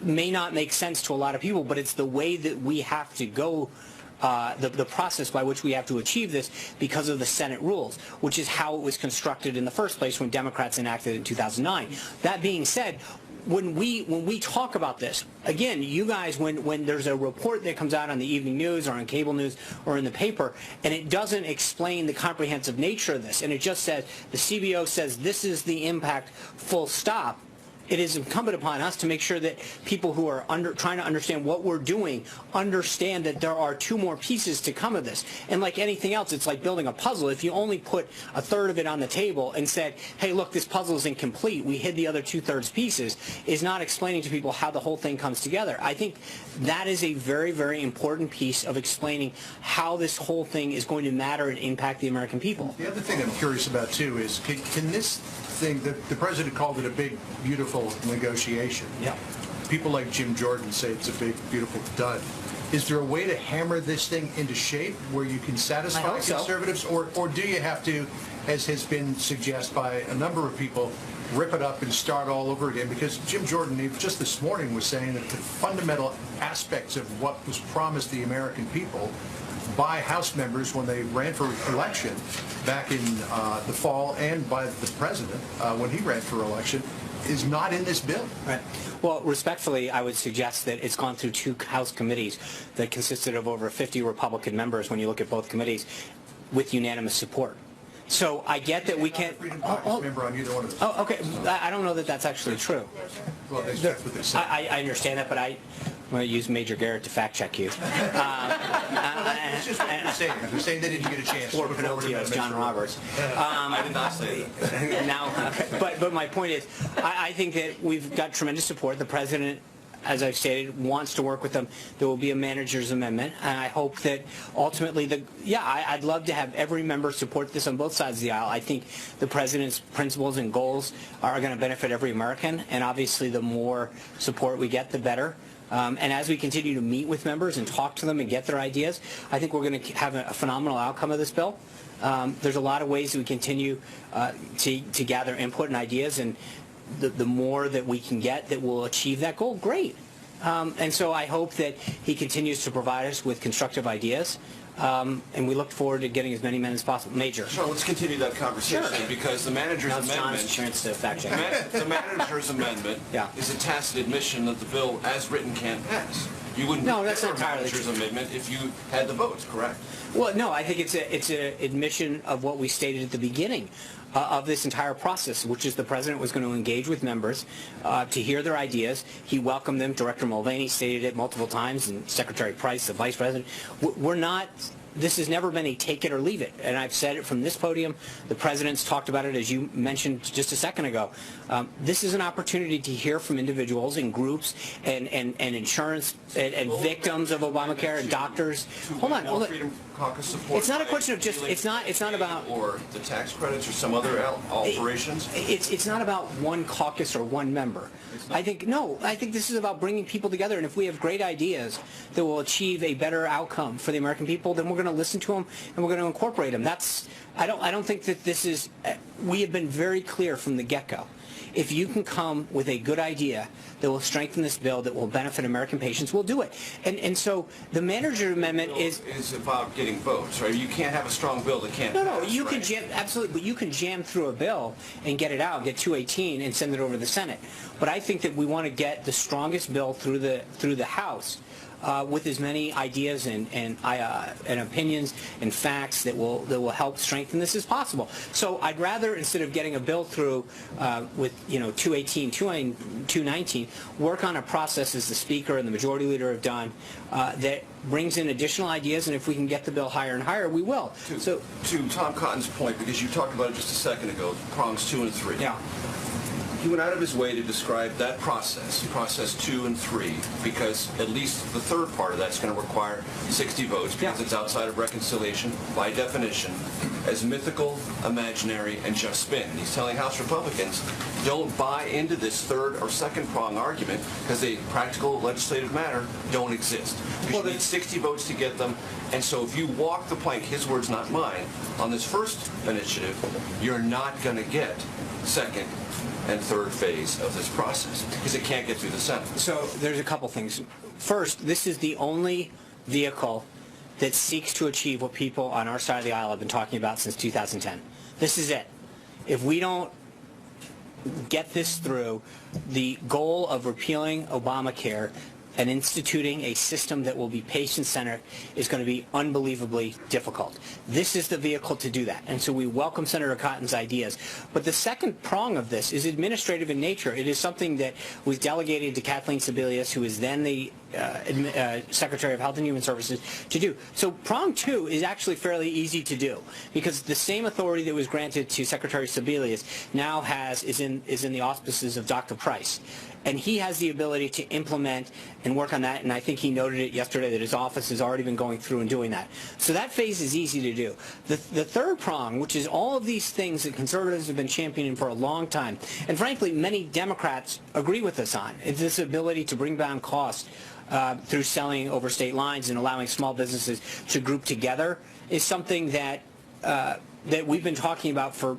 may not make sense to a lot of people, but it's the way that we have to go, the process by which we have to achieve this because of the Senate rules, which is how it was constructed in the first place when Democrats enacted it in 2009. That being said, when we talk about this, again, you guys, when there's a report that comes out on the evening news or on cable news or in the paper, and it doesn't explain the comprehensive nature of this, and it just says, the CBO says this is the impact, full stop, it is incumbent upon us to make sure that people who are trying to understand what we're doing understand that there are 2 more pieces to come of this. And like anything else, it's like building a puzzle. If you only put a third of it on the table and said, hey, look, this puzzle is incomplete, we hid the other 2/3 pieces, is not explaining to people how the whole thing comes together. I think that is a very, very important piece of explaining how this whole thing is going to matter and impact the American people. The other thing I'm curious about, too, is can this thing, the president called it a big, beautiful negotiation. Yeah. People like Jim Jordan say it's a big, beautiful dud. Is there a way to hammer this thing into shape where you can satisfy conservatives, or do you have to, as has been suggested by a number of people, rip it up and start all over again? Because Jim Jordan, just this morning, was saying that the fundamental aspects of what was promised the American people by House members when they ran for election back in the fall, and by the president when he ran for election, is not in this bill. Right. Well, respectfully, I would suggest that it's gone through 2 House committees that consisted of over 50 Republican members when you look at both committees, with unanimous support. So I get that we can't. Member on either one of those. Oh, okay. I don't know that that's actually true. Well, that's what they say. I understand that, but I'm going to use Major Garrett to fact check you. It's just what you're saying. You're saying they didn't get a chance. Or Pinocchio's John Roberts. I did not say that. Now, but my point is, I think that we've got tremendous support. The president, as I've stated, wants to work with them. There will be a manager's amendment, and I hope that ultimately, I'd love to have every member support this on both sides of the aisle. I think the president's principles and goals are going to benefit every American, and obviously the more support we get, the better. And as we continue to meet with members and talk to them and get their ideas, I think we're going to have a phenomenal outcome of this bill. There's a lot of ways that we continue to gather input and ideas, and the more that we can get that will achieve that goal, great. And so I hope that he continues to provide us with constructive ideas. And we look forward to getting as many men as possible. Major. Sure, let's continue that conversation because the manager's amendment. Chance to fact check. The manager's amendment is a tacit admission that the bill, as written, can't pass. You wouldn't that's not entirely manager's amendment if you had the votes, correct? Well, no, I think it's an admission of what we stated at the beginning of this entire process, which is the president was going to engage with members to hear their ideas. He welcomed them. Director Mulvaney stated it multiple times, and Secretary Price, the vice president. We're not. This has never been a take it or leave it, and I've said it from this podium. The president's talked about it, as you mentioned just a second ago. This is an opportunity to hear from individuals and groups and insurance and victims of Obamacare and doctors. Hold on. caucus support? It's not a question of just, it's not about... Or the tax credits or some other alterations? It's not about one caucus or one member. I think this is about bringing people together, and if we have great ideas that will achieve a better outcome for the American people, then we're going to listen to them and we're going to incorporate them. I don't think that this is, we have been very clear from the get-go. If you can come with a good idea that will strengthen this bill, that will benefit American patients, we'll do it. And so the manager amendment is about getting votes, right? You can't have a strong bill that can't pass, No, you right? can jam, absolutely, but you can jam through a bill and get it out, get 218 and send it over to the Senate. But I think that we want to get the strongest bill through the House. With as many ideas and opinions and facts that will help strengthen this as possible. So I'd rather, instead of getting a bill through with 218, 219, work on a process, as the Speaker and the Majority Leader have done, that brings in additional ideas, and if we can get the bill higher and higher, we will. To Tom Cotton's point, because you talked about it just a second ago, prongs 2 and 3. Yeah. He went out of his way to describe that process 2 and 3, because at least the third part of that's going to require 60 votes, because it's outside of reconciliation by definition, as mythical, imaginary, and just spin. And he's telling House Republicans, don't buy into this third or second prong argument, because they, practical legislative matter, don't exist. Because you need 60 votes to get them, and so if you walk the plank, his words, not mine, on this first initiative, you're not going to get second and third phase of this process, because it can't get through the Senate. So there's a couple things. First, this is the only vehicle that seeks to achieve what people on our side of the aisle have been talking about since 2010. This is it. If we don't get this through, the goal of repealing Obamacare and instituting a system that will be patient-centered is going to be unbelievably difficult. This is the vehicle to do that, and so we welcome Senator Cotton's ideas. But the second prong of this is administrative in nature. It is something that was delegated to Kathleen Sebelius, who is then the Secretary of Health and Human Services, to do. So prong 2 is actually fairly easy to do, because the same authority that was granted to Secretary Sebelius now is in the auspices of Dr. Price. And he has the ability to implement and work on that, and I think he noted it yesterday that his office has already been going through and doing that. So that phase is easy to do. The third prong, which is all of these things that conservatives have been championing for a long time, and frankly many Democrats agree with us on, is this ability to bring down costs through selling over state lines and allowing small businesses to group together, is something that that we've been talking about for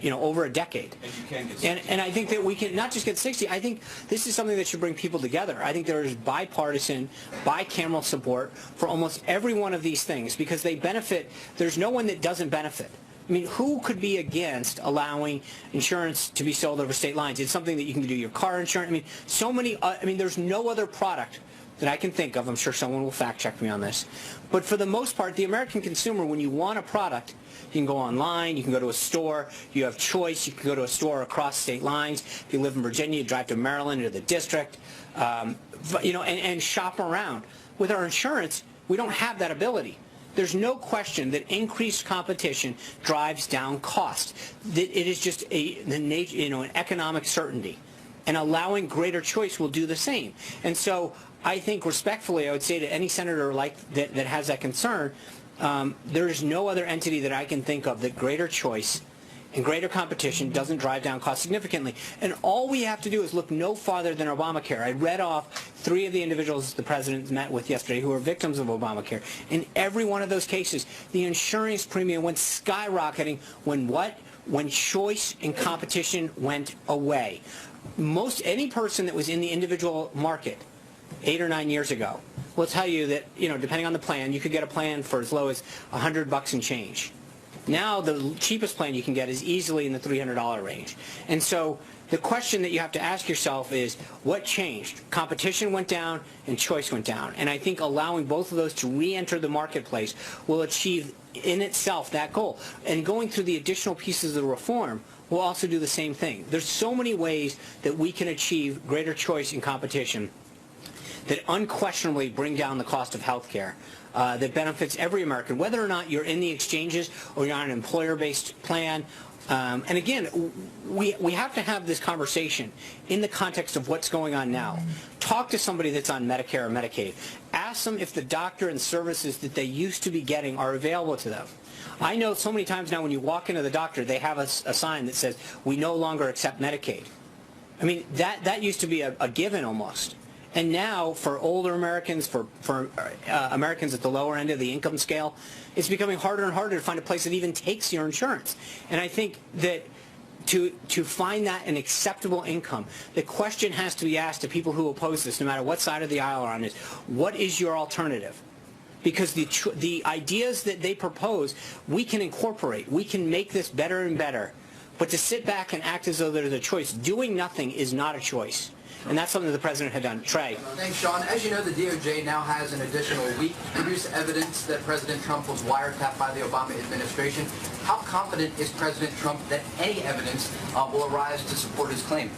over a decade. And you can get 60. And I think that we can not just get 60, I think this is something that should bring people together. I think there is bipartisan, bicameral support for almost every one of these things, because they benefit. There's no one that doesn't benefit. I mean, who could be against allowing insurance to be sold over state lines? It's something that you can do your car insurance. I mean, so many, there's no other product that I can think of. I'm sure someone will fact check me on this. But for the most part, the American consumer, when you want a product, you can go online, you can go to a store, you have choice, you can go to a store across state lines. If you live in Virginia, you drive to Maryland or the district, and shop around. With our insurance, we don't have that ability. There's no question that increased competition drives down cost. That it is just an economic certainty. And allowing greater choice will do the same. And so I think respectfully, I would say to any senator that has that concern, there is no other entity that I can think of that greater choice and greater competition doesn't drive down costs significantly. And all we have to do is look no farther than Obamacare. I read off 3 of the individuals the president met with yesterday who were victims of Obamacare. In every one of those cases, the insurance premium went skyrocketing when choice and competition went away. Any person that was in the individual market 8 or 9 years ago will tell you that, depending on the plan, you could get a plan for as low as $100 and change. Now the cheapest plan you can get is easily in the $300 range. And so the question that you have to ask yourself is, what changed? Competition went down and choice went down. And I think allowing both of those to re-enter the marketplace will achieve in itself that goal. And going through the additional pieces of the reform will also do the same thing. There's so many ways that we can achieve greater choice and competition that unquestionably bring down the cost of health care, that benefits every American, whether or not you're in the exchanges or you're on an employer-based plan. And again, we have to have this conversation in the context of what's going on now. Talk to somebody that's on Medicare or Medicaid. Ask ask them if the doctor and services that they used to be getting are available to them. I know so many times now when you walk into the doctor, they have a sign that says, we no longer accept Medicaid. I mean, that used to be a given almost. And now for older Americans, for Americans at the lower end of the income scale, it's becoming harder and harder to find a place that even takes your insurance. And I think that to find that an acceptable income, the question has to be asked to people who oppose this, no matter what side of the aisle are on this, what is your alternative? Because the ideas that they propose, we can incorporate. We can make this better and better. But to sit back and act as though there's a choice, doing nothing is not a choice. And that's something the president had done. Trey. Thanks, Sean. As you know, the DOJ now has an additional week to produce evidence that President Trump was wiretapped by the Obama administration. How confident is President Trump that any evidence will arise to support his claim?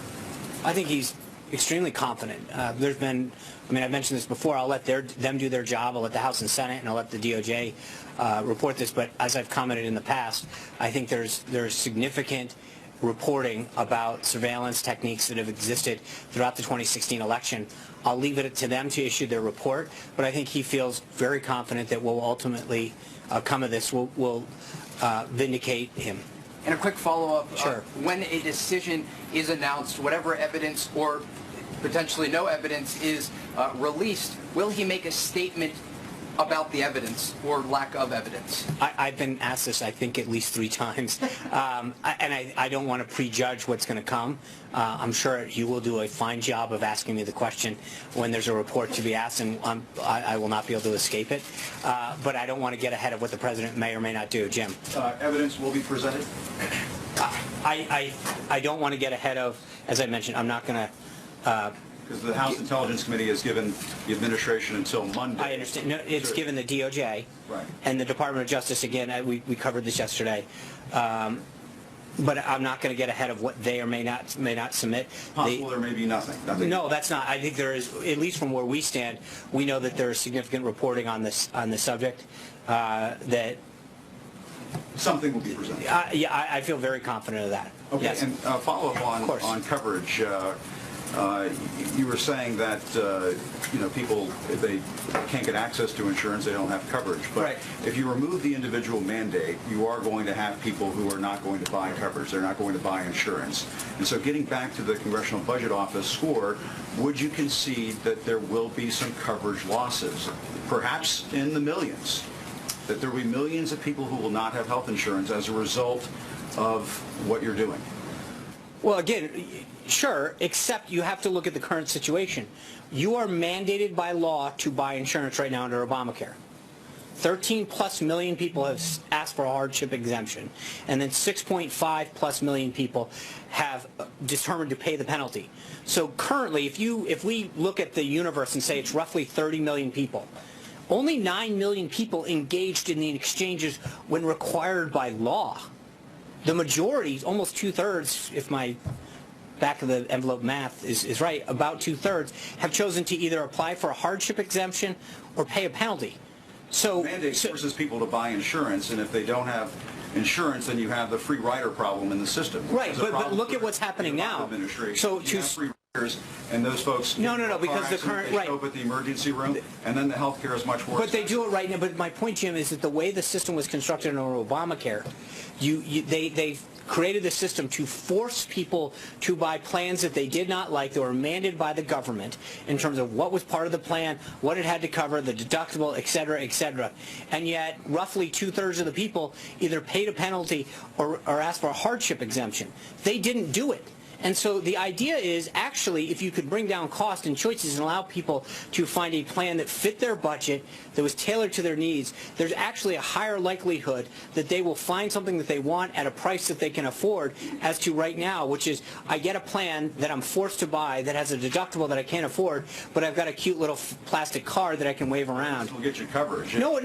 I think he's extremely confident. There's been, I mean, I've mentioned this before, I'll let them do their job, I'll let the House and Senate, and I'll let the DOJ report this, but as I've commented in the past, I think there's significant reporting about surveillance techniques that have existed throughout the 2016 election. I'll leave it to them to issue their report, but I think he feels very confident that will ultimately come of this will vindicate him. And a quick follow-up. Sure. When a decision is announced, whatever evidence or potentially no evidence is released, will he make a statement about the evidence or lack of evidence? I've been asked this, I think, at least 3 times, and I don't want to prejudge what's going to come. I'm sure you will do a fine job of asking me the question when there's a report to be asked, and I will not be able to escape it. But I don't want to get ahead of what the president may or may not do. Jim? Evidence will be presented? I don't want to get ahead of, as I mentioned, I'm not going to... Because the House Intelligence Committee has given the administration until Monday. I understand. No, it's given the DOJ right. And the Department of Justice. Again, we covered this yesterday. But I'm not going to get ahead of what they or may not submit. Possible there may be nothing. No, that's not. I think there is, at least from where we stand, we know that there is significant reporting on this subject. That something will be presented. Yeah, I feel very confident of that. Okay, yes. And follow up on coverage. You were saying that people, if they can't get access to insurance, they don't have coverage. But right. If you remove the individual mandate, you are going to have people who are not going to buy coverage. They're not going to buy insurance. And so getting back to the Congressional Budget Office score, would you concede that there will be some coverage losses, perhaps in the millions, that there will be millions of people who will not have health insurance as a result of what you're doing? Well, again, sure, except you have to look at the current situation. You are mandated by law to buy insurance right now under Obamacare. 13+ million people have asked for a hardship exemption, and then 6.5+ million people have determined to pay the penalty. So currently, if we look at the universe and say it's roughly 30 million people, only 9 million people engaged in the exchanges when required by law. The majority, almost 2/3, if my back of the envelope math is right, about 2/3 have chosen to either apply for a hardship exemption or pay a penalty. So the mandate forces people to buy insurance, and if they don't have insurance, then you have the free rider problem in the system. Right, but look at what's happening now. So you have free riders, and those folks no, because the current show up at the emergency room, and then the health care is much worse. But they do it right now. But my point, Jim, is that the way the system was constructed under Obamacare, they created the system to force people to buy plans that they did not like, that were mandated by the government in terms of what was part of the plan, what it had to cover, the deductible, et cetera, et cetera. And yet, roughly 2/3 of the people either paid a penalty or asked for a hardship exemption. They didn't do it. And so the idea is, actually, if you could bring down cost and choices and allow people to find a plan that fit their budget, that was tailored to their needs, there's actually a higher likelihood that they will find something that they want at a price that they can afford, as to right now, which is, I get a plan that I'm forced to buy that has a deductible that I can't afford, but I've got a cute little plastic card that I can wave around. Will get you coverage. No,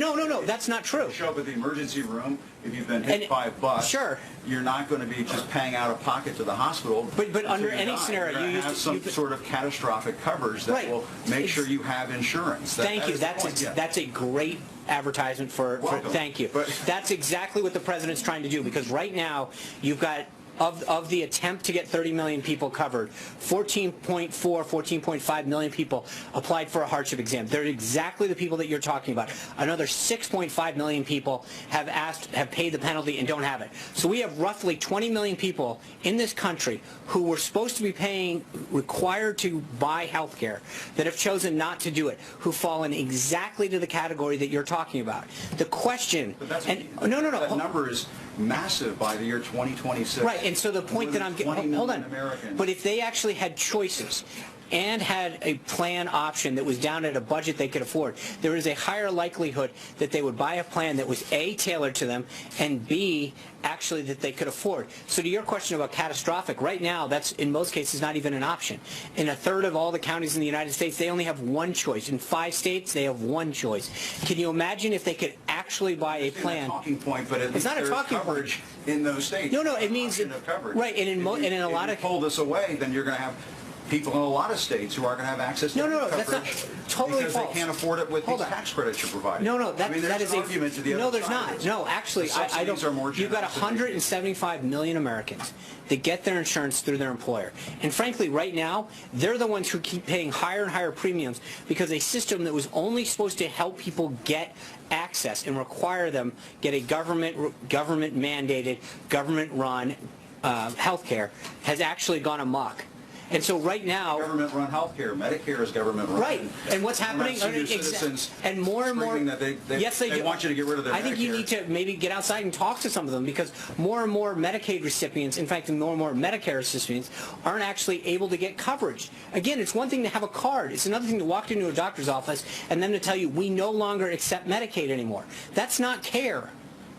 that's not true. You show up at the emergency room, if you've been hit by a bus, sure, you're not going to be just paying out of pocket to the hospital. But under any scenario, you have some sort of catastrophic coverage that will make sure you have insurance. Thank you. That's a great advertisement for thank you. But that's exactly what the president's trying to do, because right now you've got of the attempt to get 30 million people covered, 14.5 million people applied for a hardship exam. They're exactly the people that you're talking about. Another 6.5 million people have paid the penalty and don't have it. So we have roughly 20 million people in this country who were supposed to be required to buy health care, that have chosen not to do it, who fall in exactly to the category that you're talking about. The question, that number is massive by the year 2026. Right, and so the point that I'm getting, hold on, but if they actually had choices and had a plan option that was down at a budget they could afford, there is a higher likelihood that they would buy a plan that was A, tailored to them, and B, actually that they could afford. So to your question about catastrophic, right now that's in most cases not even an option. In a third of all the counties in the United States, they only have one choice. In 5 states, they have one choice. Can you imagine if they could actually buy a plan? It's not a talking point, but at least there's coverage in those states. No, it means right, and in a lot of, if you pull this away, then you're going to have people in a lot of states who are going to have access to coverage that's not totally because false. they can't afford it with these tax credits you're providing. That is an argument to the other no, there's side. not. No, actually, I don't. You've got 175 million Americans that get their insurance through their employer, and frankly, right now, they're the ones who keep paying higher and higher premiums because a system that was only supposed to help people get access and require them get a government-mandated, government-run health care has actually gone amok. And so right now, government-run healthcare, Medicare is government-run. Right, and what's happening? And more and more. That yes, they do. Want you to get rid of their I think you need to maybe get outside and talk to some of them because more and more Medicaid recipients, in fact, more and more Medicare recipients, aren't actually able to get coverage. Again, it's one thing to have a card. It's another thing to walk into a doctor's office and them to tell you we no longer accept Medicaid anymore. That's not care.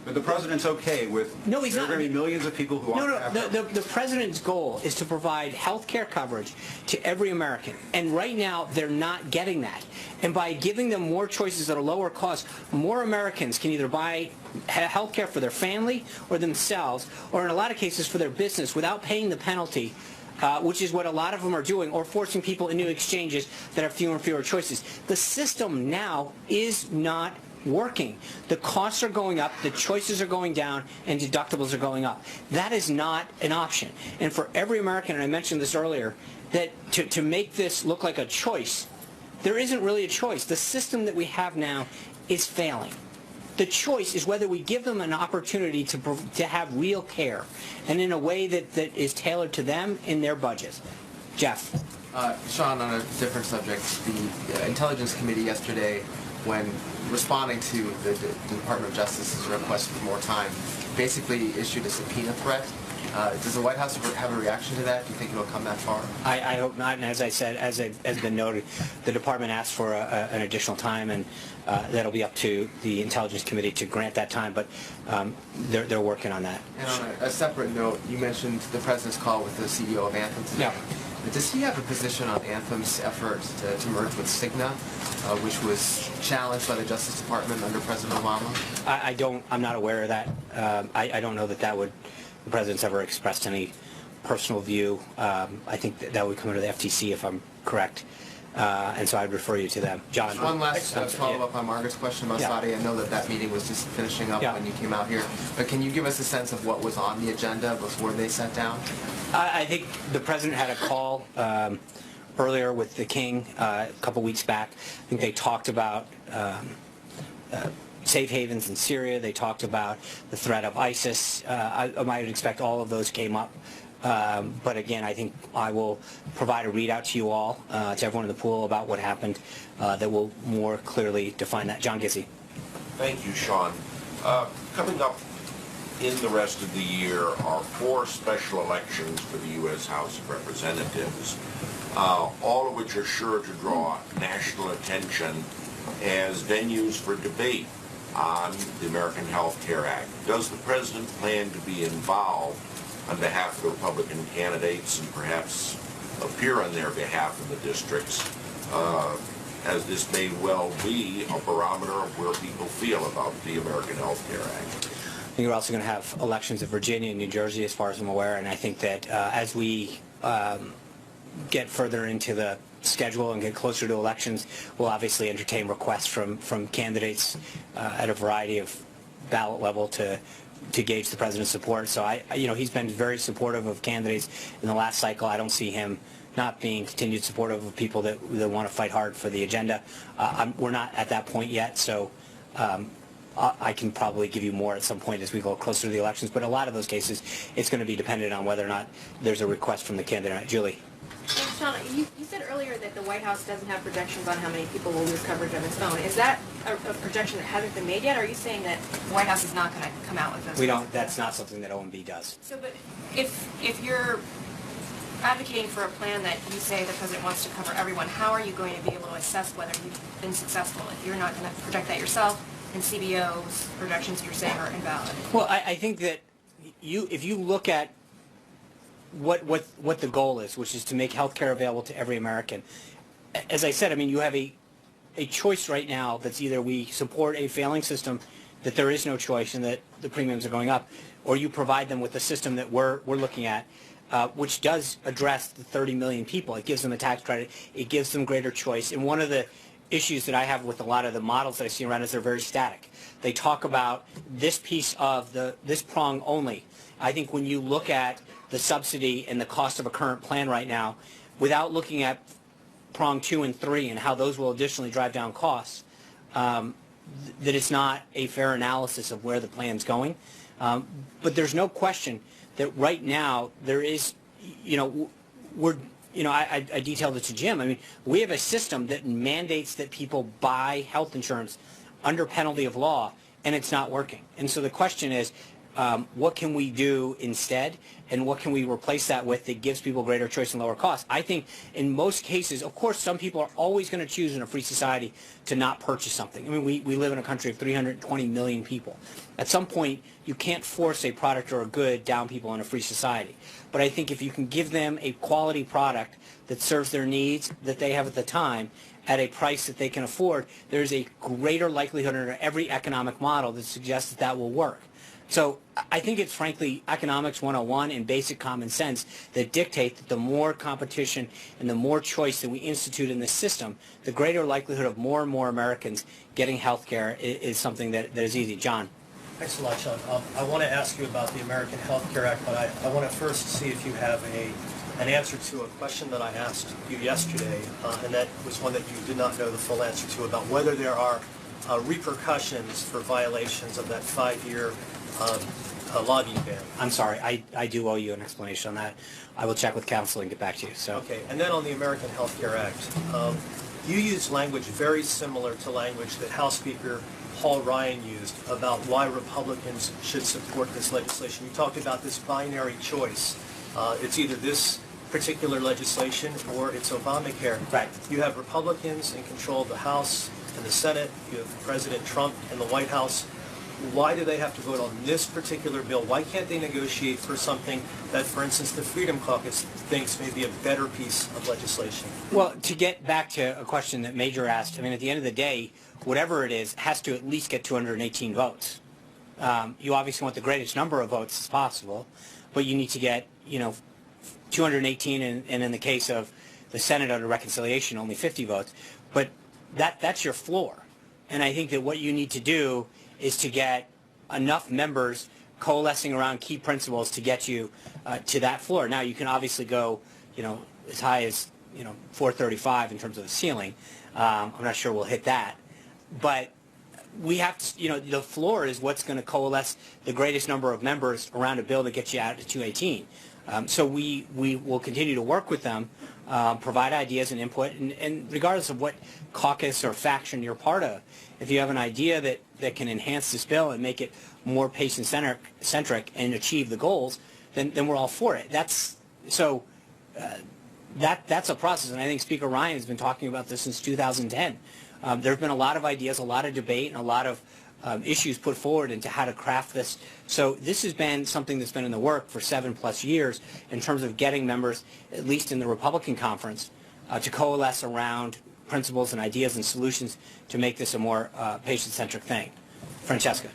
But the president's okay with there are going to be millions of people who aren't the president's goal is to provide health care coverage to every American. And right now, they're not getting that. And by giving them more choices at a lower cost, more Americans can either buy health care for their family or themselves, or in a lot of cases for their business without paying the penalty, which is what a lot of them are doing, or forcing people into exchanges that have fewer and fewer choices. The system now is not working. The costs are going up, the choices are going down, and deductibles are going up. That is not an option. And for every American, and I mentioned this earlier, that to make this look like a choice, there isn't really a choice. The system that we have now is failing. The choice is whether we give them an opportunity to have real care, and in a way that is tailored to them in their budget. Jeff. Sean, on a different subject, the Intelligence Committee yesterday, when responding to the Department of Justice's request for more time, basically issued a subpoena threat. Does the White House have a reaction to that? Do you think it'll come that far? I hope not. And as I said, as has been noted, the department asked for an additional time, and that'll be up to the Intelligence Committee to grant that time. But they're working on that. And on a separate note, you mentioned the president's call with the CEO of Anthem today. Yeah. Does he have a position on Anthem's efforts to merge with Cigna, which was challenged by the Justice Department under President Obama? I'm not aware of that. I don't know that the president's ever expressed any personal view. I think that would come under the FTC if I'm correct. And so I'd refer you to them. John. One last follow-up on Margaret's question about Saudi. I know that meeting was just finishing up when you came out here. But can you give us a sense of what was on the agenda before they sat down? I think the president had a call earlier with the king a couple weeks back. I think they talked about safe havens in Syria. They talked about the threat of ISIS. I might expect all of those came up. But again, I think I will provide a readout to you all, to everyone in the pool, about what happened that will more clearly define that. John Gizzi. Thank you, Sean. Coming up in the rest of the year are 4 special elections for the U.S. House of Representatives, all of which are sure to draw national attention as venues for debate on the American Health Care Act. Does the president plan to be involved on behalf of the Republican candidates and perhaps appear on their behalf in the districts, as this may well be a barometer of where people feel about the American Health Care Act? I think we're also going to have elections in Virginia and New Jersey, as far as I'm aware, and I think that as we get further into the schedule and get closer to elections, we'll obviously entertain requests from candidates at a variety of ballot level to gauge the president's support. So he's been very supportive of candidates in the last cycle. I don't see him not being continued supportive of people that want to fight hard for the agenda. We're not at that point yet, so I can probably give you more at some point as we go closer to the elections. But a lot of those cases, it's going to be dependent on whether or not there's a request from the candidate. Julie. Sean, you said earlier that the White House doesn't have projections on how many people will lose coverage of its own. Is that a projection that hasn't been made yet, or are you saying that the White House is not going to come out with this? We don't. That's not something that OMB does. So, but if you're advocating for a plan that you say the president wants to cover everyone, how are you going to be able to assess whether you've been successful if you're not going to project that yourself and CBO's projections you're saying are invalid? Well, I think that if you look at what the goal is, which is to make health care available to every American. As I said, I mean, you have a choice right now that's either we support a failing system, that there is no choice and that the premiums are going up, or you provide them with a system that we're looking at, which does address the 30 million people. It gives them a tax credit. It gives them greater choice. And one of the issues that I have with a lot of the models that I see around is they're very static. They talk about this piece of this prong only. I think when you look at the subsidy and the cost of a current plan right now, without looking at prong 2 and 3 and how those will additionally drive down costs, that it's not a fair analysis of where the plan's going. But there's no question that right now there is, I detailed it to Jim. I mean, we have a system that mandates that people buy health insurance under penalty of law, and it's not working. And so the question is, what can we do instead, and what can we replace that with that gives people greater choice and lower costs? I think in most cases, of course, some people are always going to choose in a free society to not purchase something. I mean, we live in a country of 320 million people. At some point, you can't force a product or a good down people in a free society. But I think if you can give them a quality product that serves their needs that they have at the time at a price that they can afford, there's a greater likelihood under every economic model that suggests that that will work. So I think it's frankly economics 101 and basic common sense that dictate that the more competition and the more choice that we institute in this system, the greater likelihood of more and more Americans getting health care is something that is easy. John. Thanks a lot, Sean. I want to ask you about the American Health Care Act, but I want to first see if you have an answer to a question that I asked you yesterday, and that was one that you did not know the full answer to, about whether there are repercussions for violations of that 5-year lobbying ban. I'm sorry, I do owe you an explanation on that. I will check with counsel and get back to you. So. Okay, and then on the American Health Care Act, you used language very similar to language that House Speaker Paul Ryan used about why Republicans should support this legislation. You talked about this binary choice. It's either this particular legislation or it's Obamacare. Right. You have Republicans in control of the House and the Senate. You have President Trump and the White House. Why do they have to vote on this particular bill? Why can't they negotiate for something that, for instance, the Freedom Caucus thinks may be a better piece of legislation? Well, to get back to a question that Major asked, I mean, at the end of the day, whatever it is, has to at least get 218 votes. You obviously want the greatest number of votes as possible, but you need to get, 218, and in the case of the Senate under reconciliation, only 50 votes. But that's your floor. And I think that what you need to do is to get enough members coalescing around key principles to get you to that floor. Now, you can obviously go, as high as, 435 in terms of the ceiling. I'm not sure we'll hit that. But we have to, the floor is what's going to coalesce the greatest number of members around a bill that gets you out to 218. So we will continue to work with them, provide ideas and input, and regardless of what caucus or faction you're part of, if you have an idea that can enhance this bill and make it more patient-centric and achieve the goals, then we're all for it. That's a process, and I think Speaker Ryan has been talking about this since 2010. There have been a lot of ideas, a lot of debate, and a lot of issues put forward into how to craft this. So this has been something that's been in the work for 7+ years in terms of getting members, at least in the Republican conference, to coalesce around principles and ideas and solutions to make this a more patient-centric thing. Francesca.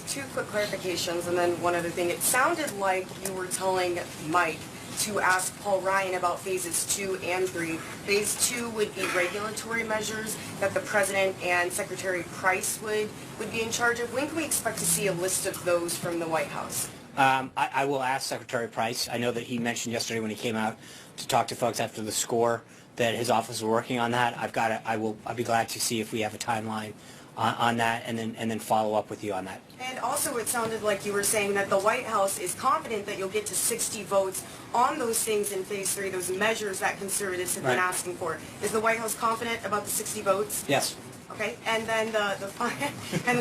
2 quick clarifications and then one other thing. It sounded like you were telling Mike to ask Paul Ryan about phases 2 and 3. Phase 2 would be regulatory measures that the President and Secretary Price would be in charge of. When can we expect to see a list of those from the White House? I will ask Secretary Price. I know that he mentioned yesterday when he came out to talk to folks after the score that his office is working on that. I'll be glad to see if we have a timeline on that, and then follow up with you on that. And also, it sounded like you were saying that the White House is confident that you'll get to 60 votes on those things in phase 3, those measures that conservatives have been asking for. Is the White House confident about the 60 votes? Yes. Okay, and then the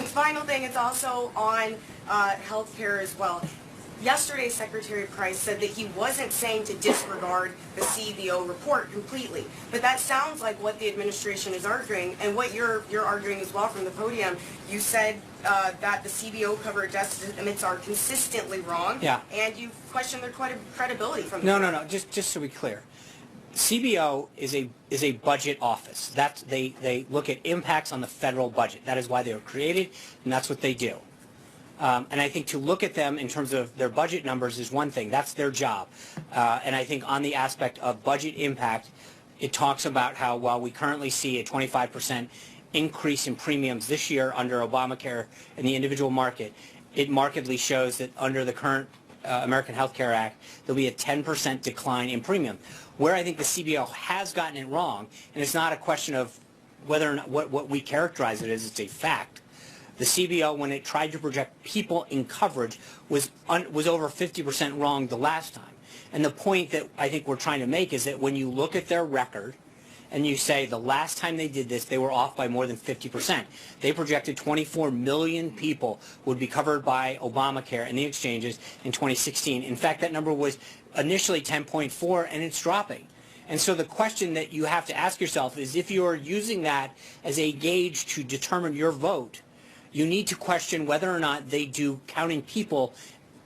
final thing is also on health care as well. Yesterday, Secretary Price said that he wasn't saying to disregard the CBO report completely, but that sounds like what the administration is arguing, and what you're arguing as well from the podium. You said that the CBO covered estimates are consistently wrong, and you questioned their credibility from the No. Just so we're clear, CBO is a budget office. They look at impacts on the federal budget. That is why they were created, and that's what they do. And I think to look at them in terms of their budget numbers is one thing. That's their job. And I think on the aspect of budget impact, it talks about how while we currently see a 25% increase in premiums this year under Obamacare in the individual market, it markedly shows that under the current American Health Care Act, there'll be a 10% decline in premium. Where I think the CBO has gotten it wrong, and it's not a question of whether or not what we characterize it as, it's a fact. The CBO, when it tried to project people in coverage, was over 50% wrong the last time. And the point that I think we're trying to make is that when you look at their record and you say the last time they did this, they were off by more than 50%. They projected 24 million people would be covered by Obamacare and the exchanges in 2016. In fact, that number was initially 10.4, and it's dropping. And so the question that you have to ask yourself is, if you are using that as a gauge to determine your vote, you need to question whether or not they do counting people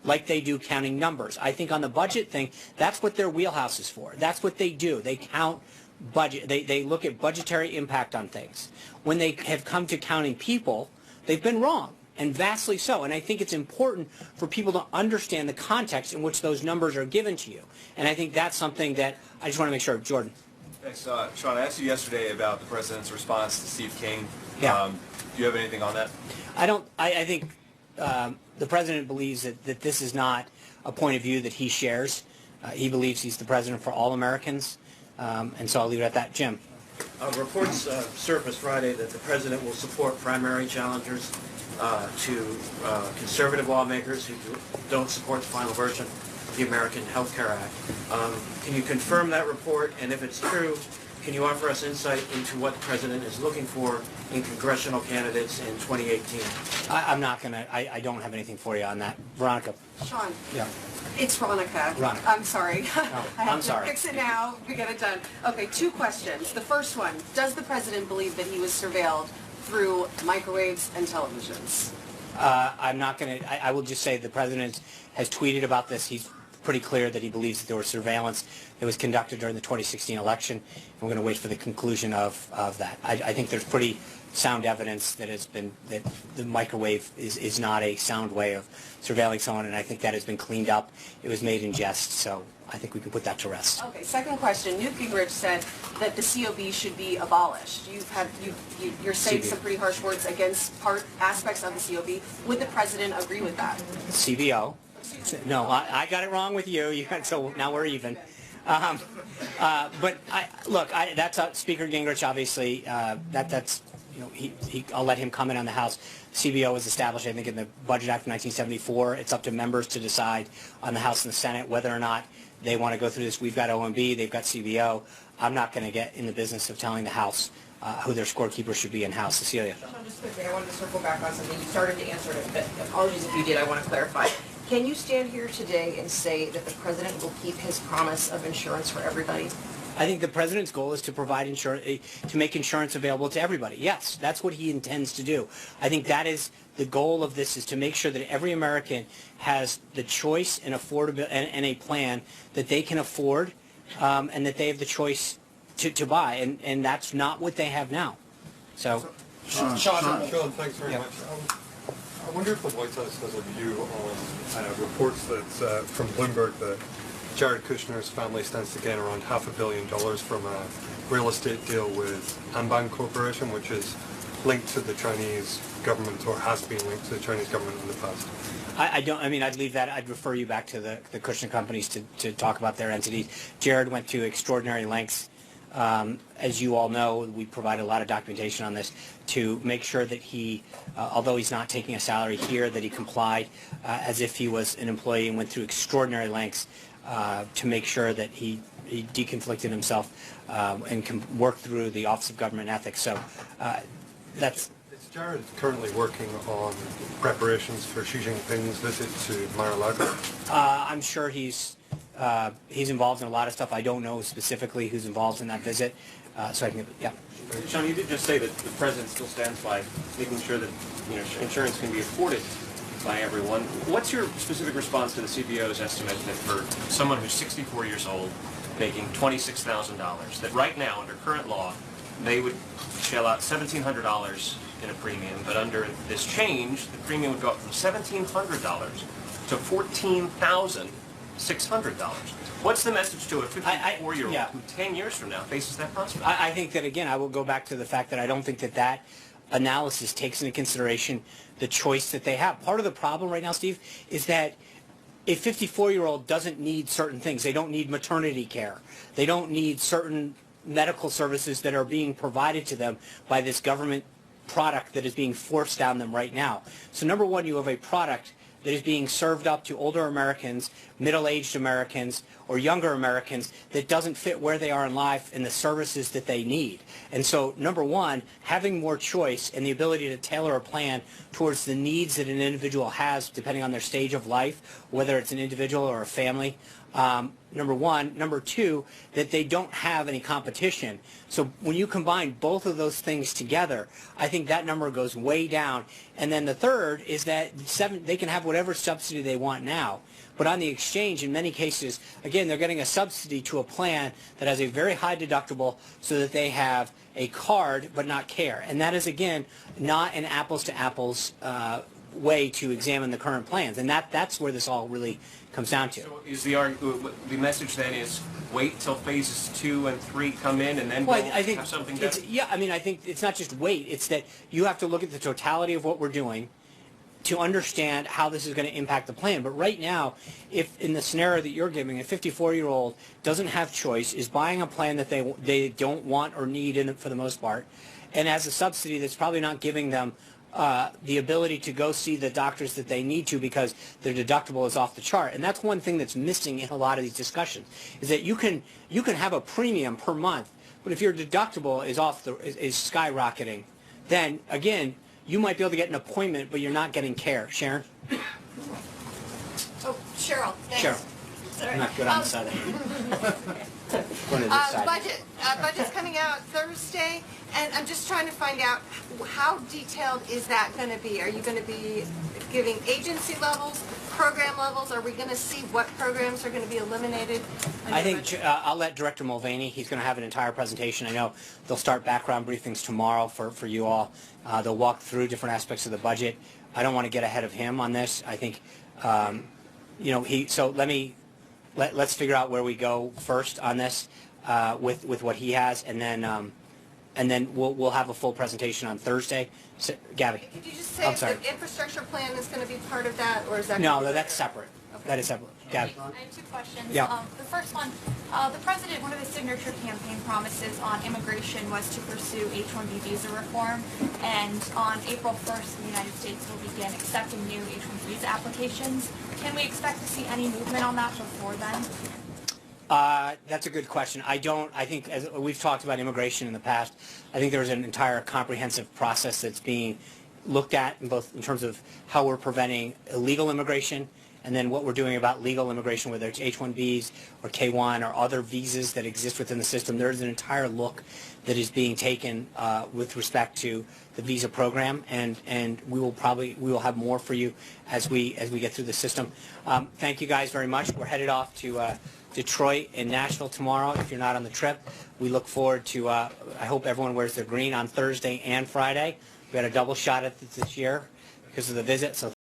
like they do counting numbers. I think on the budget thing, that's what their wheelhouse is for. That's what they do. They count budget. They look at budgetary impact on things. When they have come to counting people, they've been wrong, and vastly so. And I think it's important for people to understand the context in which those numbers are given to you. And I think that's something that I just want to make sure. Jordan. Thanks. Sean, I asked you yesterday about the President's response to Steve King. Yeah. Do you have anything on that? I think the President believes that this is not a point of view that he shares. He believes he's the President for all Americans. And so I'll leave it at that. Jim. Reports surfaced Friday that the President will support primary challengers to conservative lawmakers who don't support the final version of the American Health Care Act. Can you confirm that report? And if it's true, can you offer us insight into what the President is looking for in congressional candidates in 2018? I'm not going to, I don't have anything for you on that. Veronica. Sean. Yeah. It's Veronica. Veronica. I'm sorry. No, I have I'm sorry. to fix it now. We get it done. Okay, 2 questions. The first one, does the President believe that he was surveilled through microwaves and televisions? I'm not going to, I will just say the President has tweeted about this. He's pretty clear that he believes that there was surveillance that was conducted during the 2016 election. And we're going to wait for the conclusion of that. I think there's pretty sound evidence that that the microwave is not a sound way of surveilling someone, and I think that has been cleaned up. It was made in jest, so I think we can put that to rest. Okay, second question. Newt Gingrich said that the COB should be abolished. You're saying some pretty harsh words against aspects of the COB. Would the President agree with that? CBO. No, I got it wrong with you. So now we're even. But that's Speaker Gingrich. Obviously, that's I'll let him comment on the House. CBO was established, I think, in the Budget Act of 1974. It's up to members to decide on the House and the Senate whether or not they want to go through this. We've got OMB, they've got CBO. I'm not going to get in the business of telling the House who their scorekeeper should be in-house. Cecilia. Sean, just quickly, I wanted to circle back on something. You started to answer it, but apologies if you did. I want to clarify. Can you stand here today and say that the President will keep his promise of insurance for everybody? I think the President's goal is to provide insurance, to make insurance available to everybody. Yes, that's what he intends to do. I think that is the goal of this, is to make sure that every American has the choice and affordability and a plan that they can afford, and that they have the choice to buy, and that's not what they have now. So, Sean, thanks very much. I wonder if the White House has a view on reports that from Bloomberg that Jared Kushner's family stands to gain around $500 million from a real estate deal with Anbang Corporation, which is linked to the Chinese government, or has been linked to the Chinese government in the past. I'd leave that. I'd refer you back to the Kushner companies to talk about their entities. Jared went to extraordinary lengths. As you all know, we provided a lot of documentation on this to make sure that he, although he's not taking a salary here, that he complied as if he was an employee, and went through extraordinary lengths to make sure that he deconflicted himself and can work through the Office of Government Ethics. So that's... Is Jared currently working on preparations for Xi Jinping's visit to Mar-a-Lago? I'm sure he's involved in a lot of stuff. I don't know specifically who's involved in that visit, so I can, yeah. Sean, you did just say that the president still stands by making sure that insurance can be afforded by everyone. What's your specific response to the CBO's estimate that for someone who's 64 years old, making $26,000, that right now, under current law, they would shell out $1,700 in a premium, but under this change, the premium would go up from $1,700 to $14,600. What's the message to a 54-year-old who 10 years from now faces that prospect? I think that, again, I will go back to the fact that I don't think that analysis takes into consideration the choice that they have. Part of the problem right now, Steve, is that a 54-year-old doesn't need certain things. They don't need maternity care. They don't need certain medical services that are being provided to them by this government product that is being forced down them right now. So number one, you have a product that is being served up to older Americans, middle-aged Americans, or younger Americans that doesn't fit where they are in life and the services that they need. And so, number one, having more choice and the ability to tailor a plan towards the needs that an individual has depending on their stage of life, whether it's an individual or a family, number one. Number two, that they don't have any competition. So when you combine both of those things together, I think that number goes way down. And then the third is that they can have whatever subsidy they want now. But on the exchange, in many cases, again, they're getting a subsidy to a plan that has a very high deductible so that they have a card but not care. And that is, again, not an apples-to-apples way to examine the current plans. And that's where this all really comes down to. So is the message then is wait till phases 2 and 3 come in and then we'll have something done? Yeah, I mean, I think it's not just wait. It's that you have to look at the totality of what we're doing to understand how this is going to impact the plan. But right now, if in the scenario that you're giving, a 54-year-old doesn't have choice, is buying a plan that they don't want or need for the most part, and has a subsidy that's probably not giving them the ability to go see the doctors that they need to because their deductible is off the chart. And that's one thing that's missing in a lot of these discussions, is that you can have a premium per month, but if your deductible is is skyrocketing, then again, you might be able to get an appointment, but you're not getting care. Sharon? Oh, Cheryl, thanks. Cheryl. Sorry. I'm not good on the side. Budget's coming out Thursday, and I'm just trying to find out how detailed is that going to be? Are you going to be giving agency levels, program levels? Are we going to see what programs are going to be eliminated? I think I'll let Director Mulvaney, he's going to have an entire presentation. I know they'll start background briefings tomorrow for you all. They'll walk through different aspects of the budget. I don't want to get ahead of him on this. I think, so let's figure out where we go first on this with what he has, and then we'll have a full presentation on Thursday. So, Gabby. Did you just say the infrastructure plan is going to be part of that, or is that? No, that's separate. Okay. That is separate. Gabby. I have 2 questions. Yeah. The first one, the president, one of his signature campaign promises on immigration was to pursue H-1B visa reform, and on April 1st, the United States will begin accepting new H-1B visa applications. Can we expect to see any movement on that before then? That's a good question. I think, as we've talked about immigration in the past, I think there's an entire comprehensive process that's being looked at in terms of how we're preventing illegal immigration, and then what we're doing about legal immigration, whether it's H-1Bs or K-1 or other visas that exist within the system. There's an entire look that is being taken with respect to the visa program, and we will have more for you as we get through the system. Thank you guys very much. We're headed off to Detroit and Nashville tomorrow. If you're not on the trip, we look forward to, I hope everyone wears their green on Thursday and Friday. We had a double shot at this year because of the visit, so